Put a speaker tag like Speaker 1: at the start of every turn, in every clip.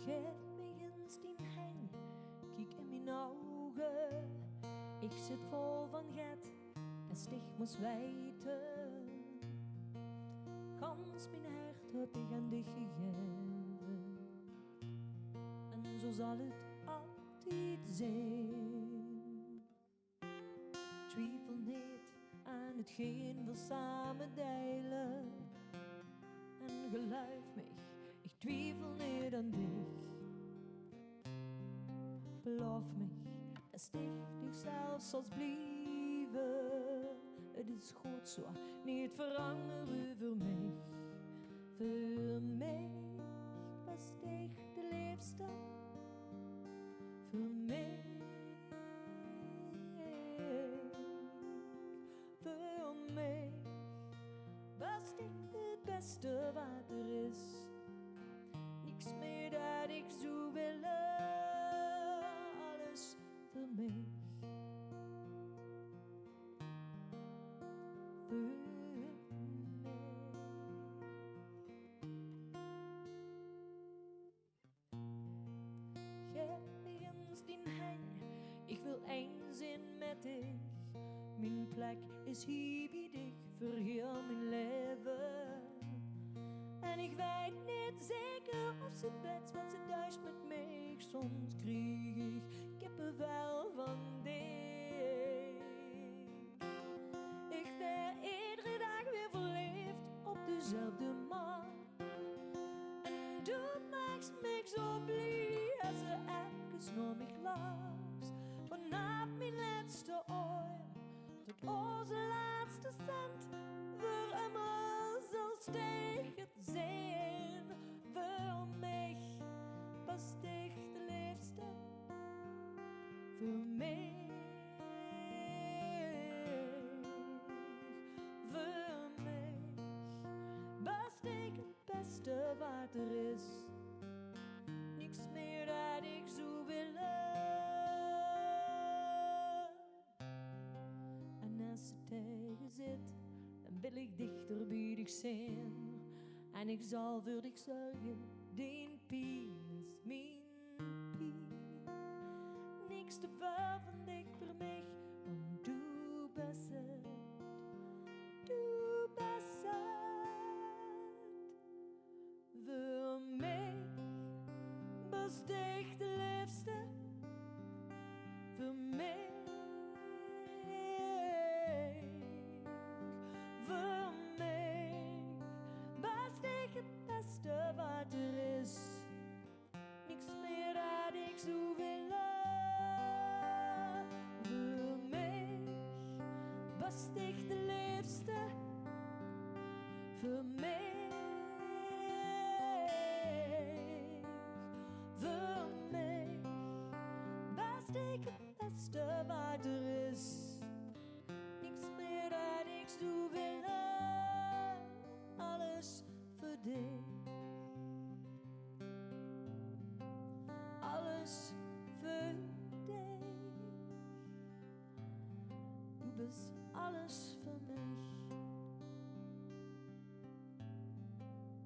Speaker 1: Geef me eens die hang, kijk in mijn ogen. Ik zit vol van get en sticht moest weten. Gans mijn hart heb ik aan dich gegeven. En zo zal het altijd zijn. Twijfel niet aan hetgeen we samen delen. En geloof me, ik twijfel niet aan dich. Beloof me, en sticht dich zelfs als blijven. Het is goed zo, niet veranderen voor mij. Voor mij was dich de liefste. Voor mij. Voor mij was dich het beste wat er is. Niks meer dat ik zou willen. Alles voor mij. Voor mij. Geef me eens die hang, ik wil één zin met dich. Mijn plek is hier bij dich voor heel mijn leven. En ik weet niet zeker of ze bed, want ze thuis met mij. Soms krijg ik kippenvel van dich. Ik ben iedere dag weer verliefd op dezelfde man. En du maakt me zo blij als ze even naar mij luistert. Vanaf mijn laatste oor tot onze laatste cent. Voor immer zal stegen zijn. Voor mij was dich de liefste. Voor mij. Voor mij was dich het beste wat er is. Niks meer dat ik zou willen. En als ze tegen zit, dan wil ik dichter bij dich zijn. En ik zal voor dich zorgen, die pijn is mijn pijn. Niks te ver van dich voor mij, want du bent het, du bent het. Voor mij was dich de liefste. Voor mij. Voor mij was dich het beste wat er is. Niks meer dat ik zou willen. Voor mij was dich de liefste. Voor mij. Voor mij was dich het beste wat er is. Niks meer dat ik zou willen. Alles voor dich. Alles voor dich. Du bist alles voor mij.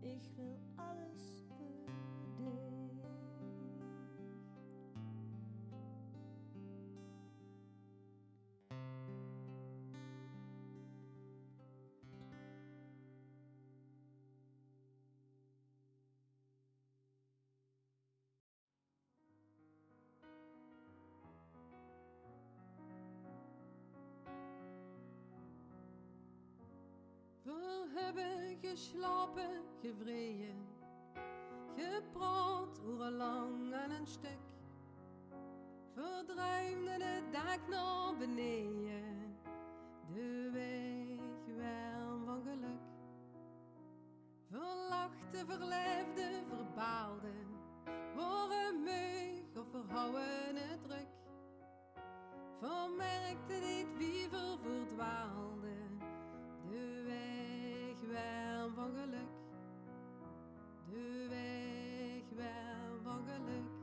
Speaker 1: Ik wil alles voor dich.
Speaker 2: We hebben geslapen, gevreden, gepraat urenlang aan een stuk. Verdruimde de dag naar beneden, de weg warm van geluk. Verlachte, verleefde, verbaalde, waren meug of verhouden het druk. Vermerkte dit wie verdwaalde, de weg warm van geluk. De weg warm van geluk.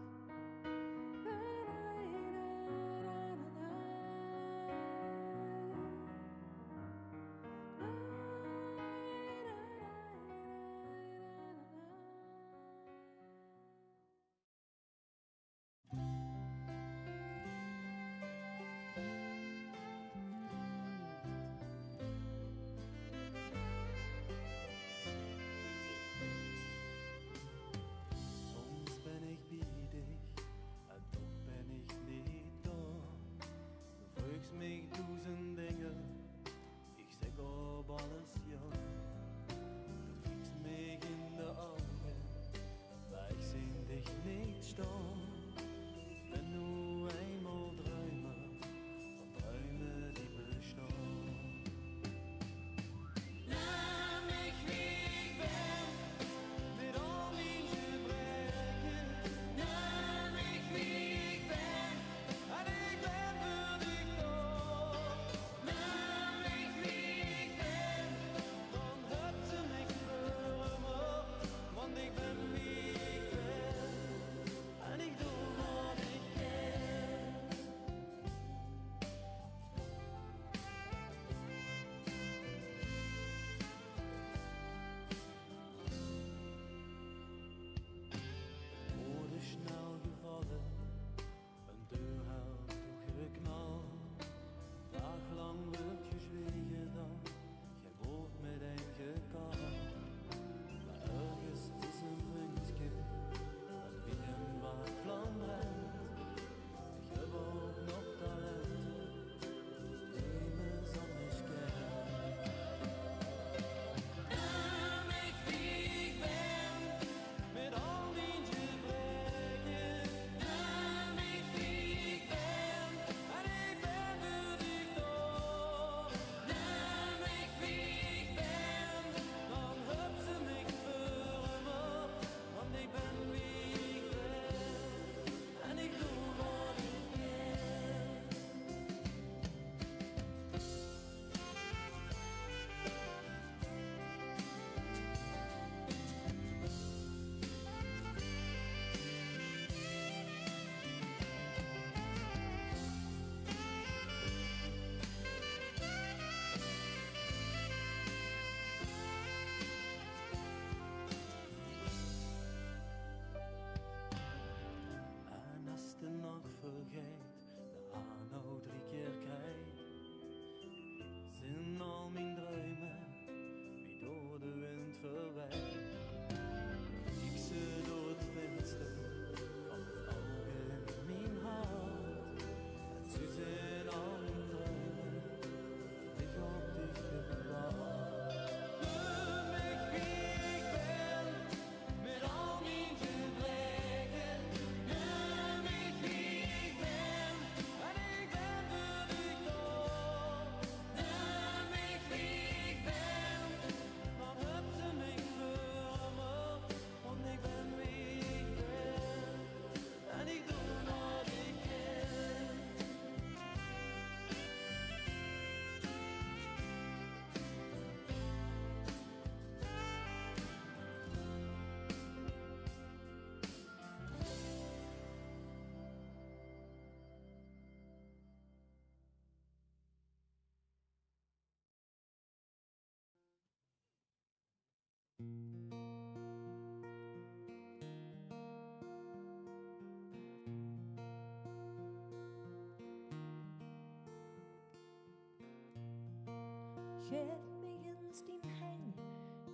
Speaker 1: Geef me eens die hand,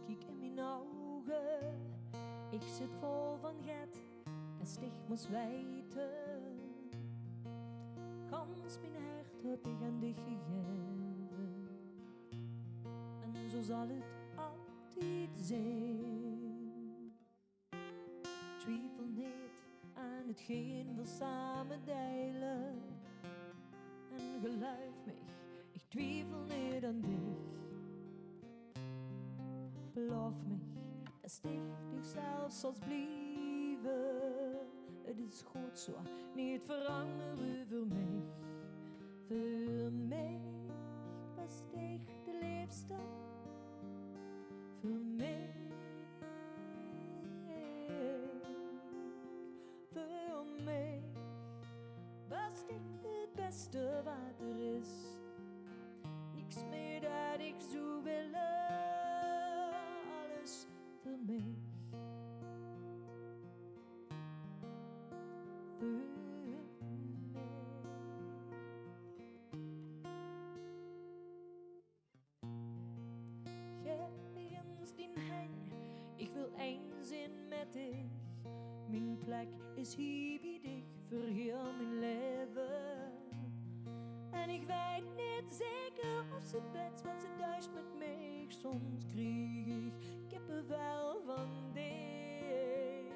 Speaker 1: kijk in mijn ogen. Ik zit vol van get en sticht moest weten. Gans mijn hart heb ik aan dich gegeven. En zo zal het altijd zijn. Twijfel niet aan hetgeen we samen delen. En geloof me, ik twijfel niet aan dich. Beloof me, dat sticht ik zelfs als blijven. Het is goed zo, niet veranderen voor mij. Voor mij was dich de liefste. Voor mij. Voor mij was dich het beste wat er is. Niks meer dat ik zou willen. Alles voor mij. Ik wil één zin met dich. Mijn plek is hier bij dich voor heel mijn leven. En ik weet niet zeker of ze bed wat ze duist met mij. Soms krijg ik kippenvel van dich.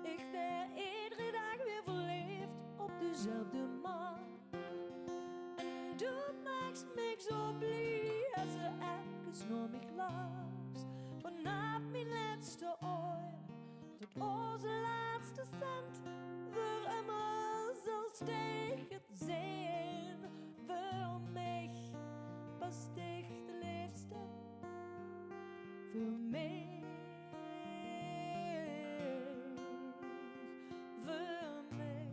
Speaker 1: Ik ben iedere dag weer verliefd op dezelfde man. En du maakt me zo blij als ze even naar mij luistert. Vanaf mijn laatste oor tot onze laatste cent. Voor immer zal steeg het zijn. Voor mij was dich de liefste. Voor mij. Voor mij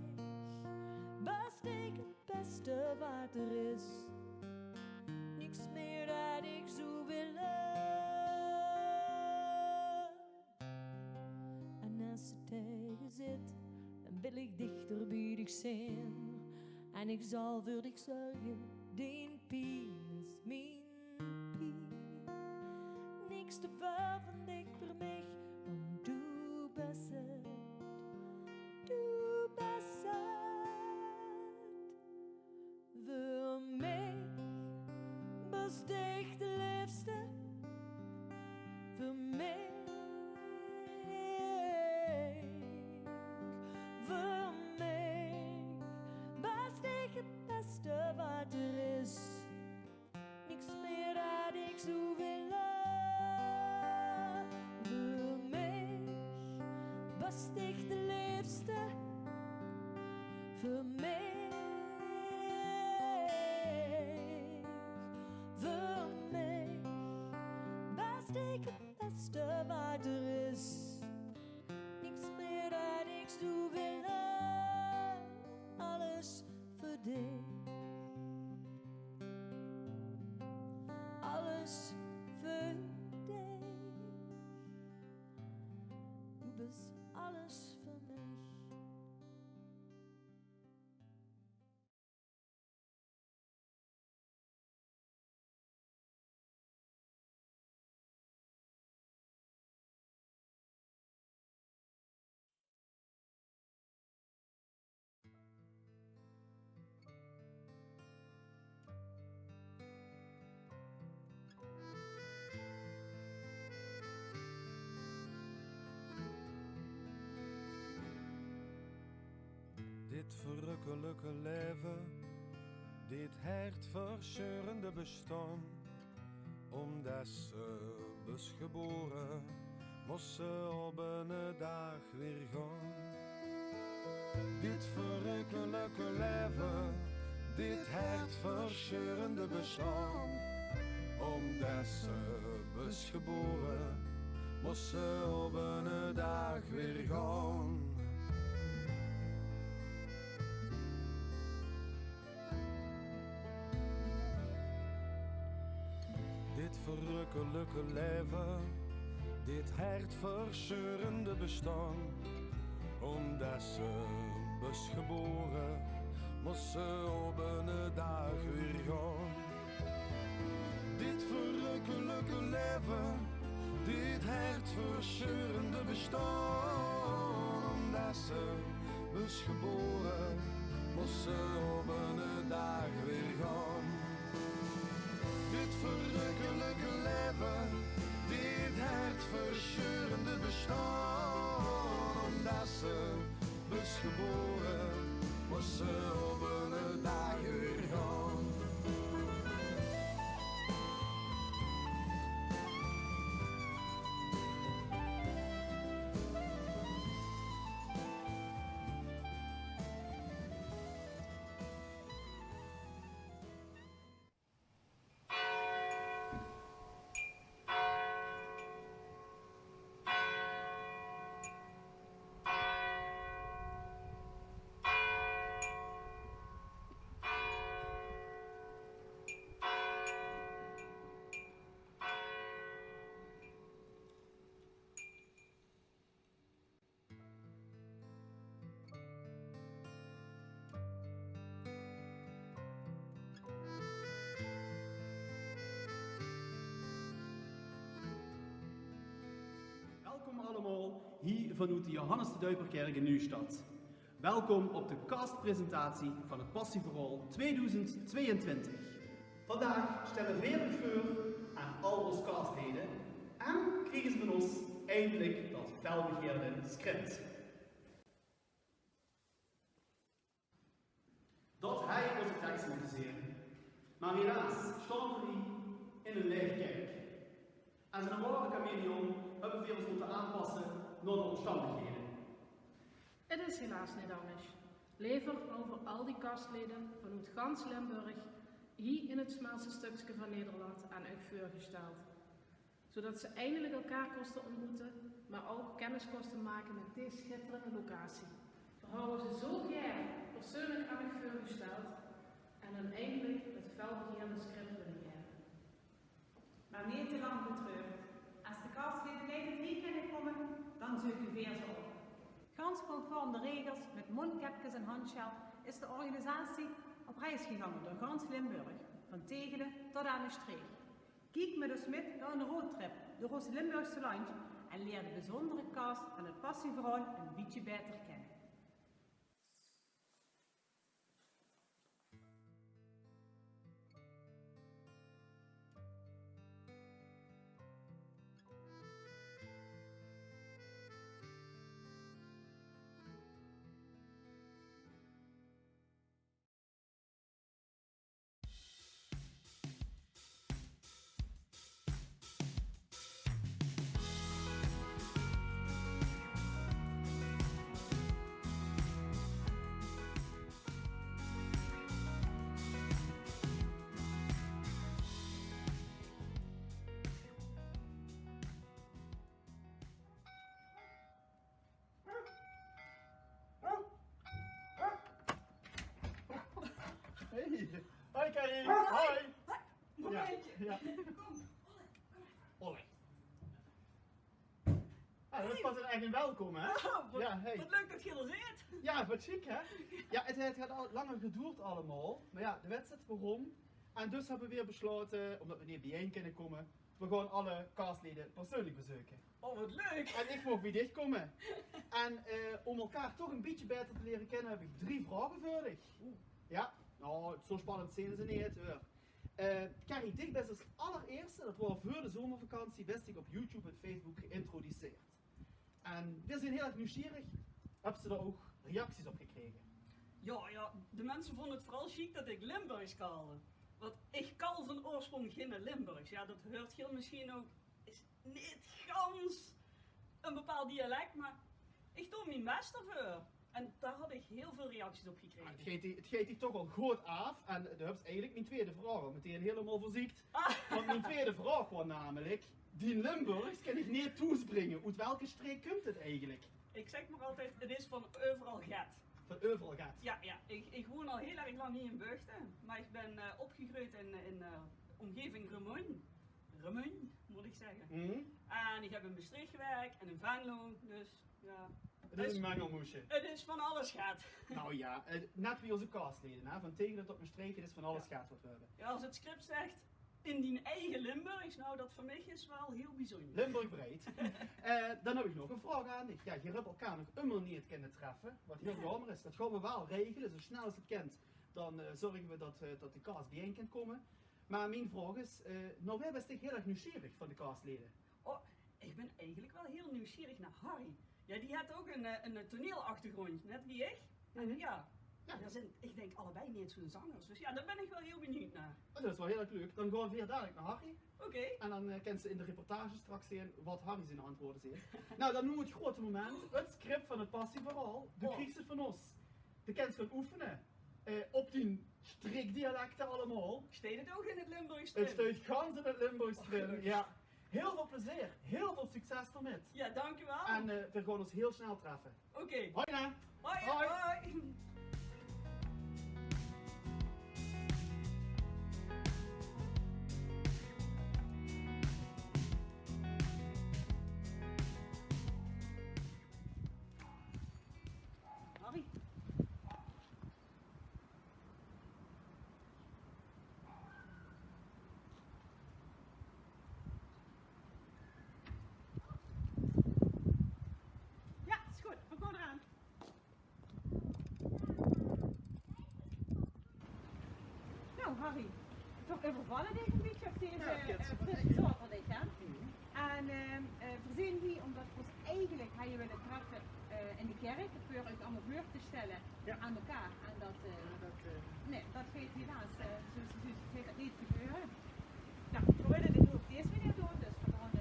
Speaker 1: was dich het beste wat er is. Niks meer dat ik zou willen. En als het tegen zit, dan wil ik dichter bij dich zijn. En ik zal voor dich zorgen, die pijn is mijn pijn. Niks te ver van dich voor mij, want du bent het. Du bent het. Voor mij was dich de liefste. Voor mij. Voor mij was dich het beste wat er is. Niks meer dat ik zou willen. Voor mij was dich de liefste. Voor mij. Voor mij was dich het beste wat er is. Niks meer dat ik zou willen. Alles voor dich. Alles voor dich. Du bist alles voor mij.
Speaker 3: Dit verrukkelijke leven, dit hartverscheurende bestaan, omdat ze was geboren, moest ze op een dag weer gaan. Dit verrukkelijke leven, dit hartverscheurende bestaan, omdat ze was geboren, moest ze op een dag weer gaan. Dit verrukkelijke leven, dit hartverscheurende bestaan, omdat ze was geboren, moest ze op een dag weer gaan. dit verrukkelijke leven, dit hartverscheurende bestaan. Omdat ze was geboren, moest ze op een dag weer gaan. Dit verrukkelijke leven, dit hartverscheurende bestaan. Omdat ze was geboren, moest ze op een dag weer gaan.
Speaker 4: Welkom allemaal hier vanuit de Johannes de Duiperkerk in Nieuwstad. Welkom op de castpresentatie van het Passieverhaal 2022. Vandaag stellen we weer voor aan al onze castleden en kregen ze van ons eindelijk dat felbegeerde script. Dat hij onze tekst moet zingen, maar helaas staan we die in een lege kerk. En zijn ware chameleon hebben we ons moeten aanpassen naar de omstandigheden.
Speaker 5: Het is helaas niet anders. Lever over al die kastleden vanuit gans Limburg hier in het smalste stukje van Nederland aan uitvoer gesteld. Zodat ze eindelijk elkaar kosten ontmoeten, maar ook kennis kosten maken met deze schitterende locatie. We houden ze zo graag persoonlijk aan uitvoer gesteld en dan eindelijk het felbegeerde script willen hebben.
Speaker 6: Maar niet te lang getreurd. Als de kastleden niet het hier kunnen komen, dan zoek u weer zo op. Gans conform de regels, met mondkapjes en handschel, is de organisatie op reis gegaan door gans Limburg, van Tegelen tot aan de streek. Kijk met ons mee naar een roadtrip door ons Limburgse land en leer de bijzondere kast van het Passieverhaal een beetje beter kennen.
Speaker 4: Hey, hoi Carrie, hoi!
Speaker 6: Momentje.
Speaker 4: Ja.
Speaker 6: Kom.
Speaker 4: Olle. Ah, dat is pas eigenlijk een welkom, hè? Ja, hey.
Speaker 6: Wat leuk dat je er zit.
Speaker 4: Ja, wat chic, hè? Ja, het gaat al langer geduurd allemaal, maar ja, de wedstrijd begon. En dus hebben we weer besloten, omdat we niet bijeen kunnen komen, we gaan alle castleden persoonlijk bezoeken.
Speaker 6: Oh, wat leuk.
Speaker 4: En ik mag bij dicht komen. En om elkaar toch een beetje beter te leren kennen, heb ik 3 vragen voor dich. Ja, nou, zo spannend zijn ze niet, hoor. Carrie, dit is als allereerste, dat was voor de zomervakantie, best ik op YouTube en Facebook geïntroduceerd. En we zijn heel erg nieuwsgierig. Hebben ze daar ook reacties op gekregen?
Speaker 7: Ja, de mensen vonden het vooral chic dat ik Limburgs kalde. Want ik kal van oorsprong geen Limburgs. Ja, dat hoort je misschien ook. Is niet gans een bepaald dialect, maar ik doe mijn best ervoor. En daar had ik heel veel reacties op gekregen.
Speaker 4: Het geeft die toch al goed af. En dat is eigenlijk mijn tweede vraag al meteen helemaal verziekt. Want mijn tweede vraag was namelijk, die Limburgs kan ik niet toespringen. Uit welke streek komt het eigenlijk?
Speaker 7: Ik zeg maar altijd, het is van overal gat.
Speaker 4: Van overal gaat.
Speaker 7: Ja, ik woon al heel erg lang hier in Beugten. Maar ik ben opgegroeid in omgeving Remun, moet ik zeggen. En ik heb in Maastricht gewerkt en in Venlo, dus ja.
Speaker 4: Het is een mengelmoesje.
Speaker 7: Het is van alles gaat.
Speaker 4: Nou ja, net wie onze castleden, hè? Van Tegelen tot Maastricht, het is van alles gaat wat we hebben.
Speaker 7: Ja, als het script zegt, in die eigen Limburgs, nou dat voor mij is wel heel bijzonder.
Speaker 4: Limburg breed. Dan heb ik nog een vraag aan dich. Ja, je hebt elkaar nog immer niet kunnen treffen, wat heel jammer is. Dat gaan we wel regelen, zo snel als het kent. Dan zorgen we dat de kaas bijeen kan komen. Maar mijn vraag is, nou wij best heel erg nieuwsgierig van de kaasleden.
Speaker 7: Oh, ik ben eigenlijk wel heel nieuwsgierig naar Harry. Ja, die had ook een toneelachtergrond, net wie ik. En ja, daar zijn, ik denk allebei niet zo'n zangers. Dus ja, daar ben ik wel heel benieuwd naar.
Speaker 4: Oh, dat is wel heel erg leuk. Dan gaan we weer dadelijk naar Harry.
Speaker 7: Oké.
Speaker 4: En dan kan ze in de reportage straks zien wat Harry zijn antwoorden zijn. Nou, dan noemen we het grote moment. Het script van het passieverhaal. De krijgt het van ons. De kent gaan oefenen. Op die streekdialecten allemaal.
Speaker 7: Steed het ook in het Limburgs
Speaker 4: Het
Speaker 7: erin?
Speaker 4: steekt gans in het Limburgs erin. Ja. Heel veel plezier. Heel veel succes ermee.
Speaker 7: Ja, dankjewel.
Speaker 4: En we gaan ons heel snel treffen.
Speaker 7: Oké.
Speaker 4: Hoi na.
Speaker 7: Hoi.
Speaker 4: Hoi.
Speaker 7: Hoi. Harry. Ja, is goed. We gaan eraan. Nou, Harry, toch overvallen denk ik een beetje op deze presentator van dit, hè? En we zijn hier omdat we ons eigenlijk gaan je willen treffen in de kerk, voor het allemaal voor te stellen aan elkaar. En nee, dat gaat helaas, dus gaat dat niet gebeuren. Nou, we willen dit nu op deze manier doen, dus we gaan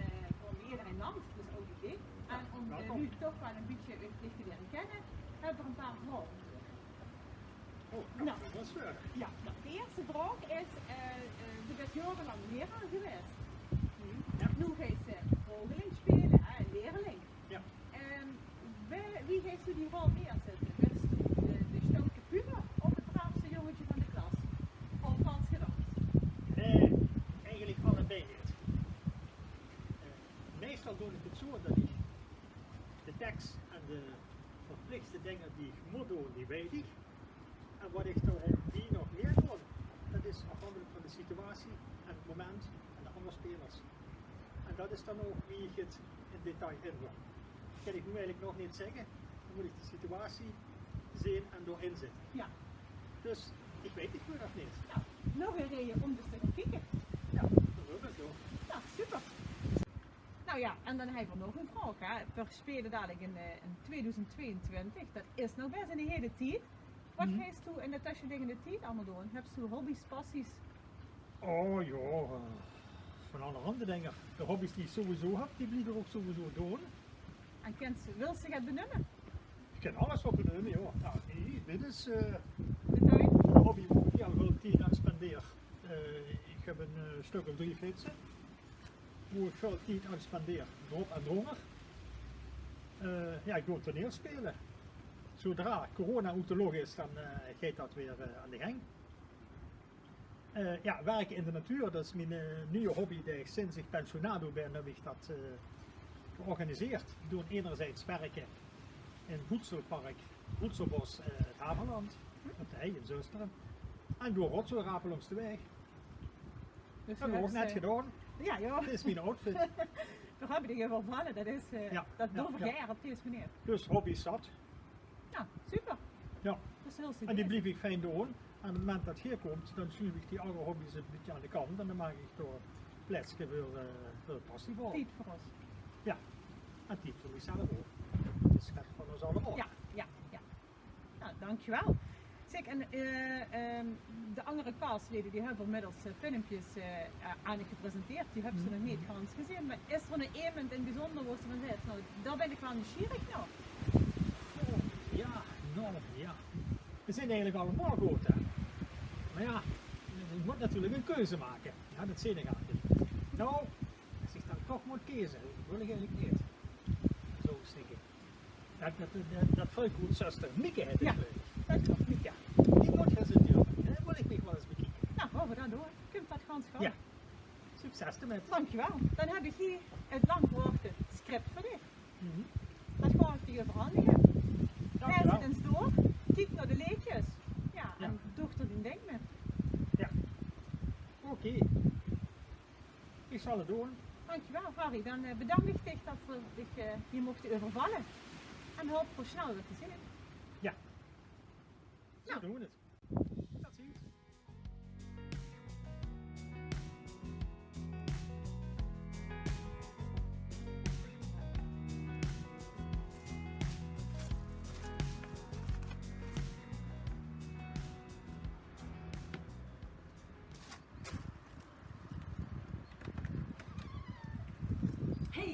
Speaker 7: voor meerdere land, dus ook dit. En om nu toch wel een beetje licht te leren kennen, hebben we een paar vragen. Nou,
Speaker 8: Dat is waar.
Speaker 7: ja, nou, de eerste vraag is, je bent jarenlang leraar geweest. Nu gaat ze vogeling spelen, een leerling.
Speaker 8: Ja.
Speaker 7: Wie heeft u die rol neerzetten? Bist u de stoute puber of het braafste jongetje van de klas? Of vals gedacht?
Speaker 8: Eigenlijk allebei niet. Meestal doe ik het zo dat ik de tekst en de verplichte dingen die ik moet doen, die weet ik. En wat ik die nog meer doe, dat is afhankelijk van de situatie en het moment en de andere spelers. En dat is dan ook wie ik het in detail invul. Dat kan ik nu eigenlijk nog niet zeggen. Dan moet ik de situatie zien en doorin zitten.
Speaker 7: Ja.
Speaker 8: Dus ik weet het gewoon nog niet.
Speaker 7: Nou, nog een reden om dus te gaan kijken.
Speaker 8: Ja, dat wil ik zo.
Speaker 7: Nou, super. Nou ja, en dan hebben we nog een vraag. Hè. We spelen dadelijk in 2022. Dat is nog best een hele tijd. Wat ga je in de tussenliggende tijd allemaal doen? Heb je hobby's, passies?
Speaker 8: Oh ja, van allerhande dingen. De hobby's die ik sowieso heb, die blijven ook sowieso doen.
Speaker 7: En wil ze het benoemen?
Speaker 8: Ik kan alles op benoemen, joh. Nou, dit is
Speaker 7: De tuin?
Speaker 8: een hobby waar ik heel veel tijd aan spendeer. Ik heb een stuk of 3 fietsen, waar ik veel tijd aan spendeer. Drop en dronger. Ja, ik doe toneel spelen. Zodra corona uit de log is, dan gaat dat weer aan de gang. Ja, werken in de natuur, dat is mijn nieuwe hobby. Die ik sinds ik pensionado ben, heb ik dat georganiseerd. Ik doe enerzijds werken in Voedselpark, Voedselbos, het Haverland, op de hei in Zusteren. En door rotzooi rapen langs de weg.
Speaker 7: Dus
Speaker 8: Dat heb ik ook net gedaan.
Speaker 7: Ja, joh.
Speaker 8: Dit is mijn outfit.
Speaker 7: Toch heb je die wel vallen, dat is dat durf ik op deze manier.
Speaker 8: Dus hobby zat.
Speaker 7: Nou, super.
Speaker 8: Ja.
Speaker 7: Dat is heel super.
Speaker 8: En die blijf ik fijn doen. En op het moment dat het hier komt, dan schuif ik die andere hobby's een beetje aan de kant. En dan maak ik door plaatsje voor passie voor.
Speaker 7: Tijd voor ons.
Speaker 8: Ja. En tijd voor mezelf ook. Dat is van ons allemaal.
Speaker 7: Ja. Nou, dankjewel. Zeg, en de andere castleden die hebben inmiddels filmpjes aan gepresenteerd. Die hebben ze nog niet gans gezien. Maar is er een element in bijzonder waar ze van zegt, nou, daar ben ik wel nieuwsgierig naar.
Speaker 8: Ja, enorm, ja. We zijn eigenlijk allemaal goed, hè. Maar ja, je moet natuurlijk een keuze maken. Ja, dat zie ik eigenlijk. Nou, als ik dan toch moet kiezen, wil ik eigenlijk niet. Zo stikken. Dat volkgoedzuster Mieke heet
Speaker 7: Ja.
Speaker 8: ik. Dat klopt, Mieke. Die moet gaan zitten, joh. Dat wil ik nog wel eens bekijken.
Speaker 7: Nou, gaan we dan door. Kunt dat gans gaan?
Speaker 8: Ja. Succes ermee.
Speaker 7: Dankjewel. Dan heb ik hier het lang verwachte script voor dit.
Speaker 8: Mhm.
Speaker 7: Dat ga ik je overhandigen. Lees
Speaker 8: Dankjewel.
Speaker 7: het eens door. Kijk naar de leedjes. Ja, en dochter die ding met.
Speaker 8: Ja. Oké. zullen doen.
Speaker 6: Dankjewel, Harry. Dan bedank ik dich dat we dich hier mochten overvallen. En hoop voor snel weer te zien.
Speaker 8: Zo doen we het. Tot ziens.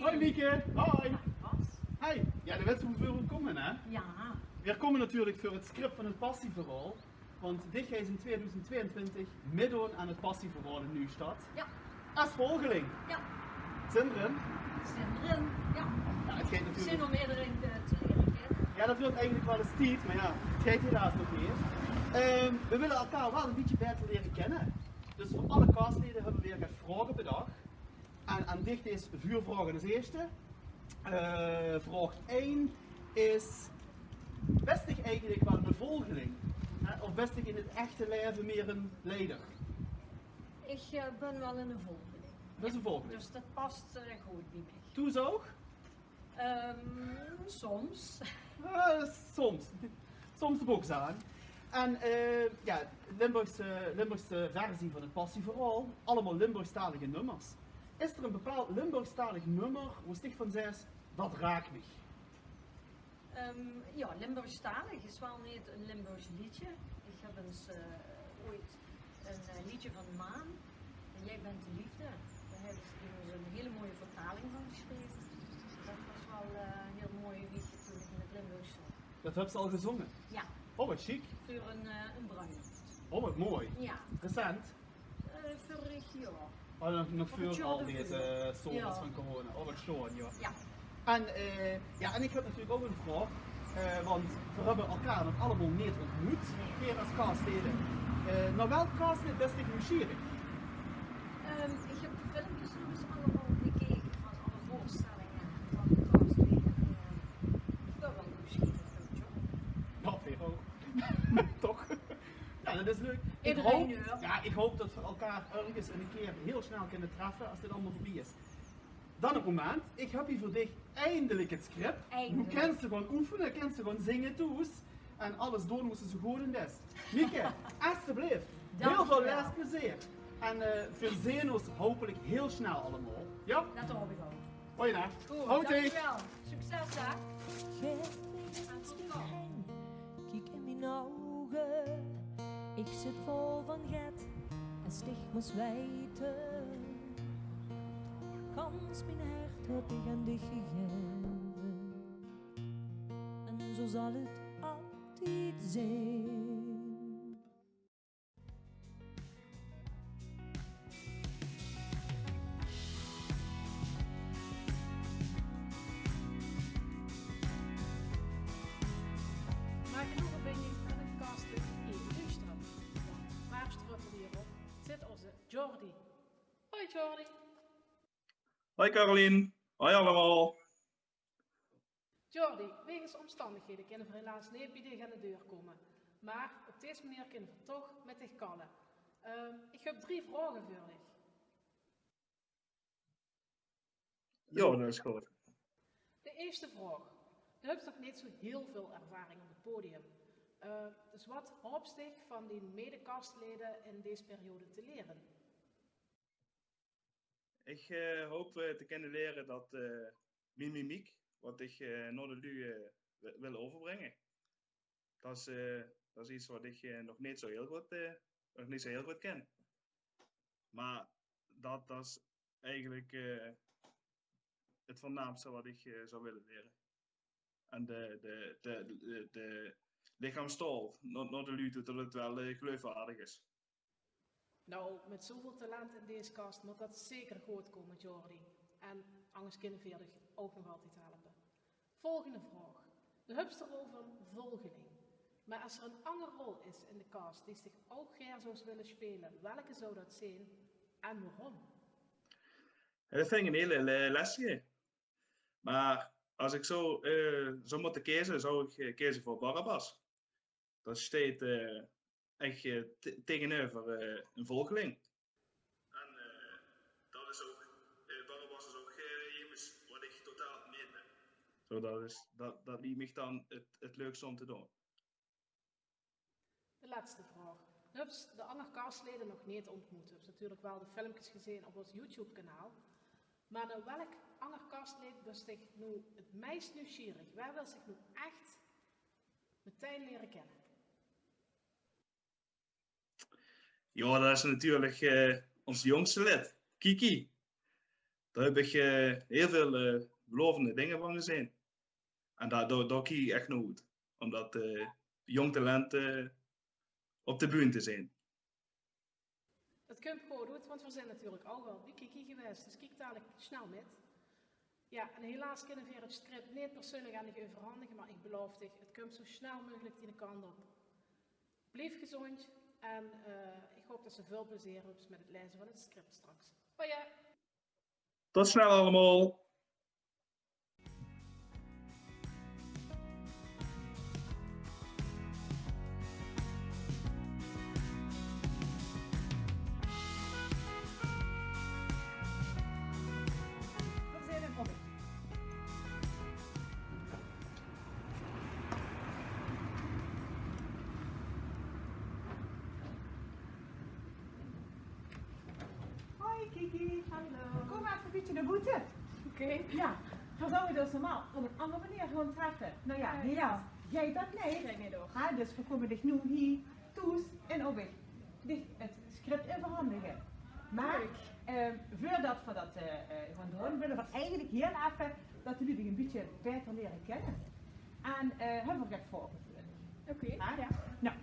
Speaker 4: Hoi Mieke, hoi.
Speaker 6: Wat?
Speaker 4: Hey, ja, de wedstrijd moet weer komen hè.
Speaker 6: Ja.
Speaker 4: We komen natuurlijk voor het script van het passieverhaal. Want dit is in 2022 midden aan het passieverhaal in Nieuwstad.
Speaker 6: Ja.
Speaker 4: Als volgeling.
Speaker 6: Ja.
Speaker 4: Zin erin?
Speaker 6: Zin erin. Ja.
Speaker 4: Ja, het gaat natuurlijk...
Speaker 6: Zin om iedereen te leren kennen.
Speaker 4: Ja, dat wil eigenlijk wel eens tijd, maar ja, het gaat helaas nog niet. We willen elkaar wel een beetje beter leren kennen. Dus voor alle castleden hebben we weer wat vragen bedacht. En aan dicht is 4 vragen als eerste. Vraag 1 is, best ik eigenlijk wel een volgeling? Of best ik in het echte leven meer een leider?
Speaker 6: Ik ben wel in een volgeling.
Speaker 4: Dat is een volgeling.
Speaker 6: Dus dat past goed bij mij.
Speaker 4: Toezoog?
Speaker 6: Soms.
Speaker 4: Soms. Soms de box aan. En ja, Limburgse versie van het passieverhaal, allemaal Limburgstalige nummers. Is er een bepaald Limburgstalig nummer waar sticht van zegt, dat raakt me?
Speaker 6: Ja, Limburgstalig is wel niet een Limburgs liedje. Ik heb eens ooit een liedje van Maan, en Jij bent de liefde. Daar hebben ze een hele mooie vertaling van geschreven. Dat was wel een heel mooi liedje toen ik in het Limburgs zong.
Speaker 4: Dat heb ze al gezongen.
Speaker 6: Ja,
Speaker 4: Oh, wat chic.
Speaker 6: voor een bruiloft.
Speaker 4: Oh, wat mooi.
Speaker 6: Ja,
Speaker 4: Recent.
Speaker 6: vorig jaar.
Speaker 4: Oh, nog
Speaker 6: Of het
Speaker 4: voor
Speaker 6: jaar
Speaker 4: al
Speaker 6: ervoor.
Speaker 4: deze zomers
Speaker 6: Ja.
Speaker 4: van corona. Oh, wat schoon, ja.
Speaker 6: Ja.
Speaker 4: En, ja, en ik heb natuurlijk ook een vraag. Want we hebben elkaar nog allemaal niet ontmoet. Weer als castleden. Nou, welk castlid best ik nieuwsgierig?
Speaker 6: Ik heb de filmpjes nog eens allemaal bekeken van alle voorstellingen van de castleden. Ik ben wel nieuwsgierig, joh.
Speaker 4: Ja, weer ook. Toch? Ja, dat is leuk.
Speaker 6: Iedereen nu, hè?
Speaker 4: Ja, ik hoop dat we elkaar ergens een keer heel snel kunnen treffen als dit allemaal voorbij is. Dan een moment, ik heb hier voor dich eindelijk het script.
Speaker 6: Eindelijk.
Speaker 4: Nu kent ze gewoon oefenen, kent ze gewoon zingen toes. En alles doen moesten ze goed in des. Mieke, alsjeblieft. Heel veel
Speaker 6: Dankjewel.
Speaker 4: lesplezier. En voor zien ons hopelijk heel snel allemaal. Ja?
Speaker 6: Dat hoop ik ook.
Speaker 4: Hoi na.
Speaker 6: Goed,
Speaker 4: Houdt ie.
Speaker 6: dankjewel. Succes, hè?
Speaker 1: Geef mij iets te heen, kijk in mijn ogen. Ik zit vol van get en stigmas wijten. Gans mijn hart had ik aan dich gegeven. En zo zal het altijd zijn.
Speaker 5: Maak een verbinding met een castlid in Nieuwstad. Want waar strutten we hierop zit onze Jordi. Hoi Jordi.
Speaker 9: Hoi Carolien, hoi allemaal.
Speaker 5: Jordi, wegens omstandigheden kunnen we helaas niet bij dich aan de deur komen. Maar op deze manier kunnen we toch met dich kallen. Ik heb 3 vragen voor dich.
Speaker 9: Jo, dat is goed.
Speaker 5: De eerste vraag. Je hebt nog niet zo heel veel ervaring op het podium. Dus wat hoopst je van die medekastleden in deze periode te leren?
Speaker 9: Ik hoop te kunnen leren dat mijn mimiek, wat ik naar de lu wil overbrengen. Dat is iets wat ik nog niet zo heel goed ken. Maar dat is eigenlijk het voornaamste wat ik zou willen leren. En de lichaamstaal naar de lu toe, dat het wel geloofwaardig is.
Speaker 5: Nou, met zoveel talent in deze kast moet dat zeker goed komen, Jordi. En anders kunnen we je ook nog altijd helpen. Volgende vraag. Je hebt het over volgeling. Maar als er een andere rol is in de cast die zich ook graag zou willen spelen, welke zou dat zijn en waarom?
Speaker 9: Dat vind ik een hele lastige. Maar als ik zo zou moeten kiezen, zou ik kiezen voor Barabbas. Dat staat tegenover een volgeling. En dat is ook Zo, dat liet me dan het leukste om te doen.
Speaker 5: De laatste vraag. Je hebt de andere castleden nog niet ontmoet. Je hebt natuurlijk wel de filmpjes gezien op ons YouTube-kanaal. Maar naar welk ander castlid was zich nu het meest nieuwsgierig? Waar wil zich nu echt meteen leren kennen?
Speaker 9: Ja, dat is natuurlijk ons jongste lid, Kiki. Daar heb ik heel veel belovende dingen van gezien. En daar kijk ik echt naar uit. Om dat jong talent op de bühne te zien.
Speaker 5: Dat komt gewoon goed, want we zijn natuurlijk al wel bij Kiki geweest. Dus kijk dadelijk snel met. Ja, en helaas kunnen we het script niet persoonlijk aan je overhandigen, maar ik beloof je, het komt zo snel mogelijk die kant op. Blijf gezond en ik hoop dat ze veel plezier hebben met het lezen van het script straks. Hoi!
Speaker 9: Tot snel allemaal!
Speaker 6: We zijn er op. Hoi Kiki, hallo. Kom maar even een beetje naar buiten.
Speaker 5: Oké.
Speaker 6: Ja, dan zou je dus normaal op een andere manier gewoon treffen. Nou ja, helaas. Jij dat niet. Ha, dus we komen dich nu hier, toes en op dich het script in verhandigen. Maar voordat we dat gaan doen, willen we eigenlijk heel even dat jullie dich een beetje beter leren kennen. En hebben we dat voorgevoerd.
Speaker 2: Oké,
Speaker 6: Ja. Nou,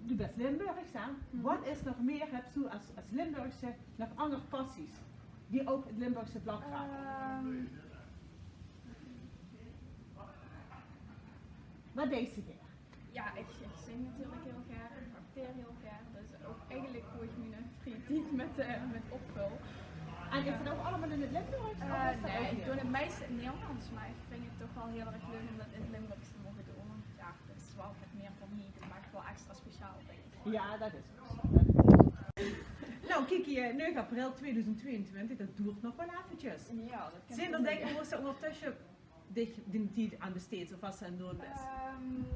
Speaker 6: du bent Limburgs, hè? Wat is nog meer, heb je als Limburgse nog andere passies die ook het Limburgse vlag dragen? Wat deed je weer?
Speaker 2: Ja, ik zing natuurlijk heel graag, ik acteer heel graag. Dus ook eigenlijk hoe ik mijn vrije tijd met opvul.
Speaker 6: En is het ook allemaal in het Limburgs?
Speaker 2: Nee, ik doe het meeste in Nederlands, maar ik vind het toch wel heel erg leuk om dat in het Limburgs te mogen doen. Want ja, dat is wel wat meer voor mij, dat maakt het wel extra speciaal, denk ik.
Speaker 6: Ja, dat is het. Nou Kiki, 9 april 2022, dat duurt nog wel eventjes.
Speaker 2: Ja, dat kan
Speaker 6: Zijn er dingen hoe ze ondertussen die tijd aan besteedt of wat ze aan het doen is?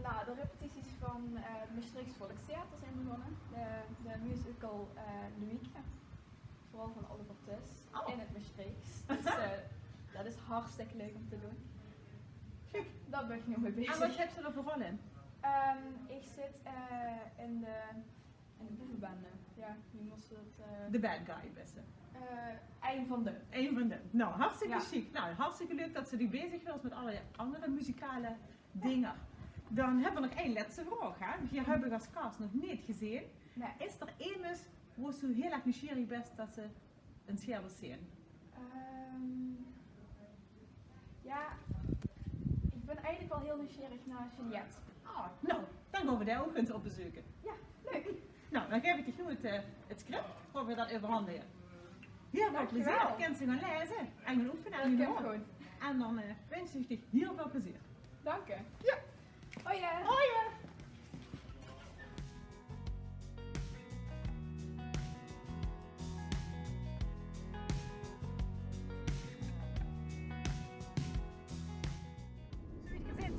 Speaker 2: Nou, de repetities van het Maastrichts Volkstheater zijn begonnen. De musical Louieke. Vooral van Oliver Tus in het Maastrichts. Dus dat is hartstikke leuk om te doen.
Speaker 6: Kijk.
Speaker 2: Daar ben ik nu mee bezig.
Speaker 6: En wat heb je er voor rol in?
Speaker 2: Ik zit in de boevenbende. Ja, nu moest het...
Speaker 6: De bad guy beste.
Speaker 2: Een van de.
Speaker 6: Een van de. Nou, hartstikke
Speaker 2: Ja.
Speaker 6: chic. Nou, hartstikke leuk dat ze die bezig was met allerlei andere muzikale dingen. Dan hebben we nog één laatste vraag. Hè? Die hebben we als cast nog niet gezien.
Speaker 2: Nee.
Speaker 6: Is er één waar ze heel erg nieuwsgierig bent dat ze een scherm wil zien?
Speaker 2: Ja, ik ben eigenlijk wel heel nieuwsgierig naar Jeanette.
Speaker 6: Ah, nou, dan gaan we daar ook eens op bezoeken.
Speaker 2: Ja, leuk.
Speaker 6: Nou, dan geef ik je nu het script, voor we dat overhandigen. Heel veel plezier,
Speaker 2: Dankjewel.
Speaker 6: je kunt ze gaan lezen en gaan oefenen
Speaker 2: Dat
Speaker 6: en gaan
Speaker 2: komt
Speaker 6: doen.
Speaker 2: goed.
Speaker 6: En dan wens ik je heel veel plezier.
Speaker 2: Dank je.
Speaker 6: Ja.
Speaker 2: Hoi.
Speaker 6: Hoi!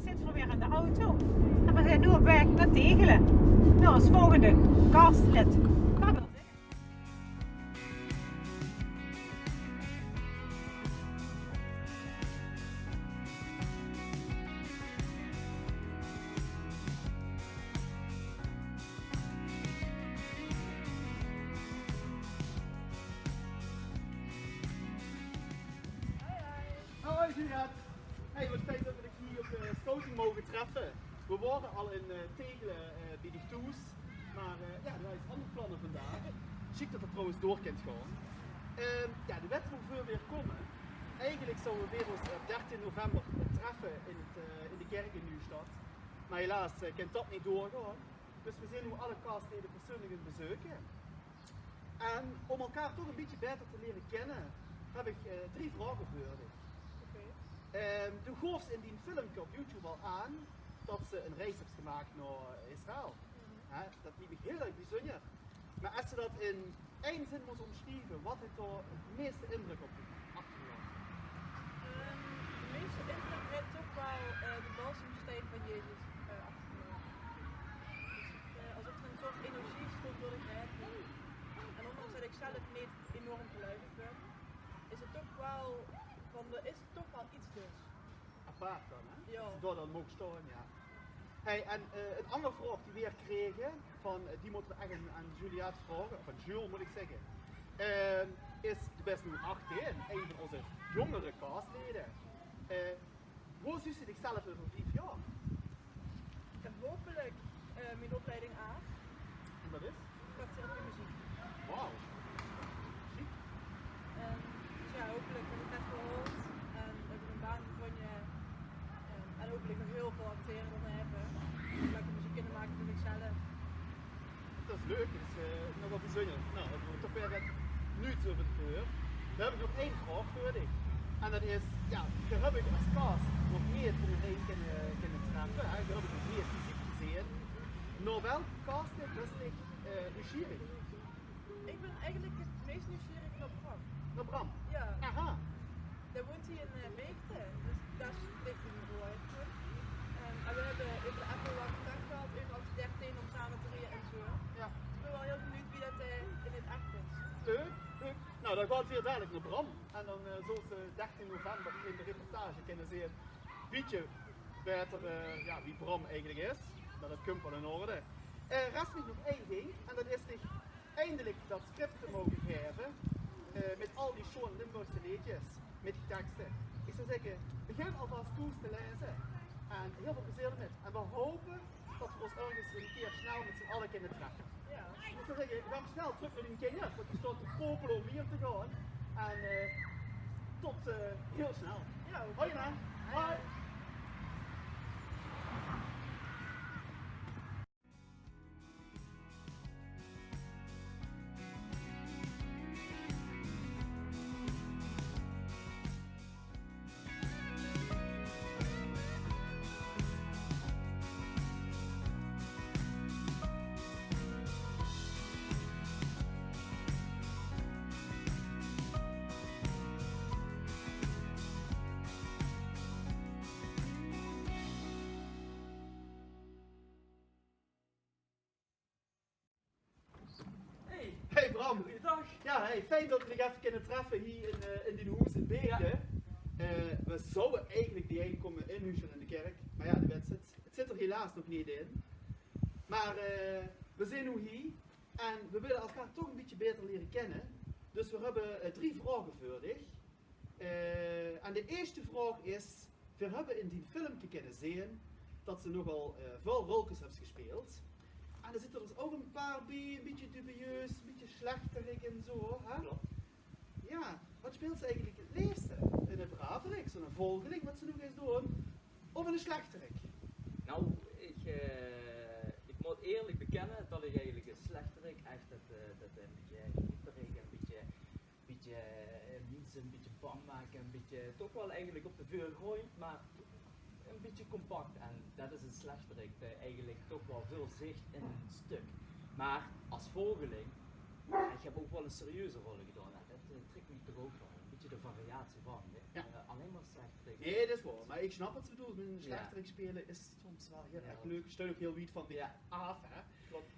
Speaker 6: Zitten we weer aan de auto en we zijn nu op weg naar Tegelen. Nou, als volgende castlid. Ga maar.
Speaker 4: Hoi Juliette. Hey, wat fijn dat we je hier op de scouting mogen treffen. We waren al in Tegelen bij de Toes, maar ja, er zijn andere plannen vandaag. Chic dat het trouwens door kunt gaan. Ja, de wedstrijd wil weer komen. Eigenlijk zouden we weer ons op 13 november treffen in de kerk in Nieuwstad. Maar helaas kan dat niet doorgaan. Dus we zijn nu alle castleden persoonlijk in bezoeken. En om elkaar toch een beetje beter te leren kennen, heb ik 3 vragen voor je. De gaf in die filmpje op YouTube al aan dat ze een reis heeft gemaakt naar Israël. Dat liep ik heel erg bijzonder. Maar als ze dat in één zin moest omschrijven, wat heeft er het meeste indruk op je achtergelaten?
Speaker 7: De
Speaker 10: meeste indruk heeft toch wel de balsemsteen van Jezus achtergelaten. Dus, alsof er een soort energie stroomt door de geheid. En ondanks dat ik zelf niet enorm gelukkig ben, is het toch wel, is het toch wel iets dus.
Speaker 4: Apart dan, hè?
Speaker 10: Ja.
Speaker 4: Door dan mogen staan, ja. Hey, en een andere vraag die we weer kregen, die moeten we echt aan Juliette vragen, of aan Jules moet ik zeggen, is de best nu 18, een van onze jongere castleden. Hoe ziet je zichzelf over 5 jaar?
Speaker 10: Ik heb hopelijk mijn opleiding A.
Speaker 4: En dat is?
Speaker 10: Praktische muziek.
Speaker 4: Wauw. Ziek.
Speaker 10: Dus ja, hopelijk ben ik net gehoord en heb ik een baan gevonden en hopelijk nog heel veel acteren dan hebben. Lekker muziek kunnen maken voor mezelf.
Speaker 4: Dat is leuk, dat is nog wel bijzonder. Nou, dat we toch weer nu over het uur. Dan heb ik nog één vraag voor dich. En dat is, ja, daar heb ik als cast nog meer om me heen kunnen treffen. Daar heb ik nog meer fysiek gezien. Nou welke cast is ik nieuwsgierig?
Speaker 10: Ik ben eigenlijk het meest nieuwsgierig naar Bram.
Speaker 4: Naar Bram?
Speaker 10: Ja.
Speaker 4: Aha.
Speaker 10: Daar woont hij in Beekte, dus daar ligt hij nu uit. En we hebben even de Apple wel contact gehad, even als 13 om samen te rijden en zo.
Speaker 4: Ja.
Speaker 10: Dus ik ben wel heel benieuwd wie dat in het echt is.
Speaker 4: Leuk, leuk. Nou, dan gaat het weer dadelijk naar Bram. En dan zoals 13 november in de reportage kunnen zien beetje beter ja, wie Bram eigenlijk is. Dat komt wel in orde. Rest me nog één ding, en dat is zich eindelijk dat script te mogen geven. Met al die schoon Limburgse liedjes, met die teksten. Ik zou zeggen, begin alvast goed te lezen. En heel veel plezier ermee. En we hopen dat we ons ergens een keer snel met z'n allen kunnen treffen.
Speaker 10: Ja.
Speaker 4: Ik zou zeggen, we gaan snel terug naar die kinderen, want die staat te popelen om hier te gaan. En tot heel snel.
Speaker 10: Ja,
Speaker 4: hoi man. Hoi. Hey Bram.
Speaker 7: Goeiedag.
Speaker 4: Ja, hey, fijn dat we nog even kunnen treffen hier in die hoes in Beekte. We zouden eigenlijk die heen komen inhuizen in de kerk, maar ja, het zit er helaas nog niet in. Maar we zijn nu hier en we willen elkaar toch een beetje beter leren kennen. Dus we hebben 3 vragen voor dich. En de eerste vraag is, we hebben in die filmpje kunnen zien dat ze nogal veel rolletjes hebben gespeeld. En er zitten dus ook een paar bij, een beetje dubieus, een beetje slechterik en zo. Hè?
Speaker 11: Klopt.
Speaker 4: Ja, wat speelt ze eigenlijk het liefste? In een braverik, zo'n volgeling, wat ze nog eens doen? Of in een slechterik?
Speaker 11: Nou, ik moet eerlijk bekennen dat ik eigenlijk een slechterik, echt dat een beetje hyperig, een beetje mensen een beetje bang maken, een beetje toch wel eigenlijk op de vuur gooit, maar een beetje compact. En dat is een slechterik, eigenlijk toch wel veel zicht in een stuk. Maar als volgeling, ik heb ook wel een serieuze rol gedaan, hè. Dat trekt me toch ook wel een beetje de variatie van.
Speaker 4: Ja.
Speaker 11: Alleen maar slechterik.
Speaker 4: Nee, dat is waar. Maar ik snap wat ze bedoelt. Met een slechterik spelen is soms wel heel erg leuk. Je steunt ook heel wiet van dit af. Hè?
Speaker 11: Klopt.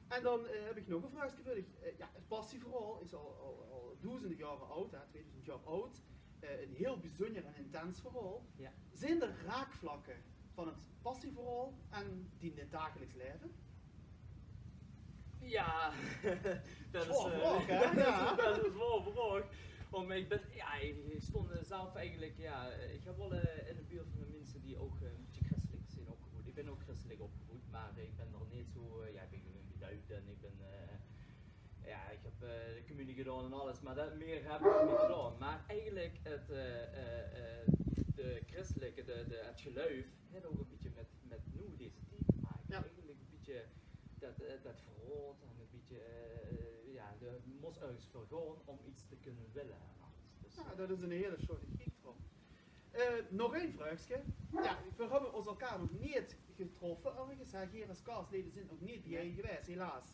Speaker 4: En dan heb ik nog een vraag voor ja, het passieverhaal is al duizenden jaren oud, hè, 2000 jaar oud. Een heel bijzonder en intens verhaal.
Speaker 11: Ja.
Speaker 4: Zijn er raakvlakken van het passieverhaal en die in het dagelijks leven?
Speaker 11: Ja, dat is
Speaker 4: vraag, hè?
Speaker 11: dat is een zwaar vraag. Want ik stond zelf eigenlijk, ik heb wel in de buurt van de mensen die ook een beetje christelijk zijn opgevoed. Ik ben ook christelijk opgevoed, maar ik ben er niet zo, ik ben gewoon geduid en ik ben, ik heb de communie gedaan en alles, maar dat meer heb ik niet gedaan. Maar eigenlijk de christelijke, het geloof, heeft ook een beetje met nu deze tijd te maken.
Speaker 4: Ja.
Speaker 11: Eigenlijk een beetje dat verhoord en een beetje, je moest ergens voor gaan om iets te kunnen willen en alles. Dus,
Speaker 4: Ja, dat is een hele soort geekdrom. Nog één vraagje. Ja, we hebben ons elkaar nog niet getroffen ergens. Hier als kaasleden zijn nog niet bij geweest, helaas.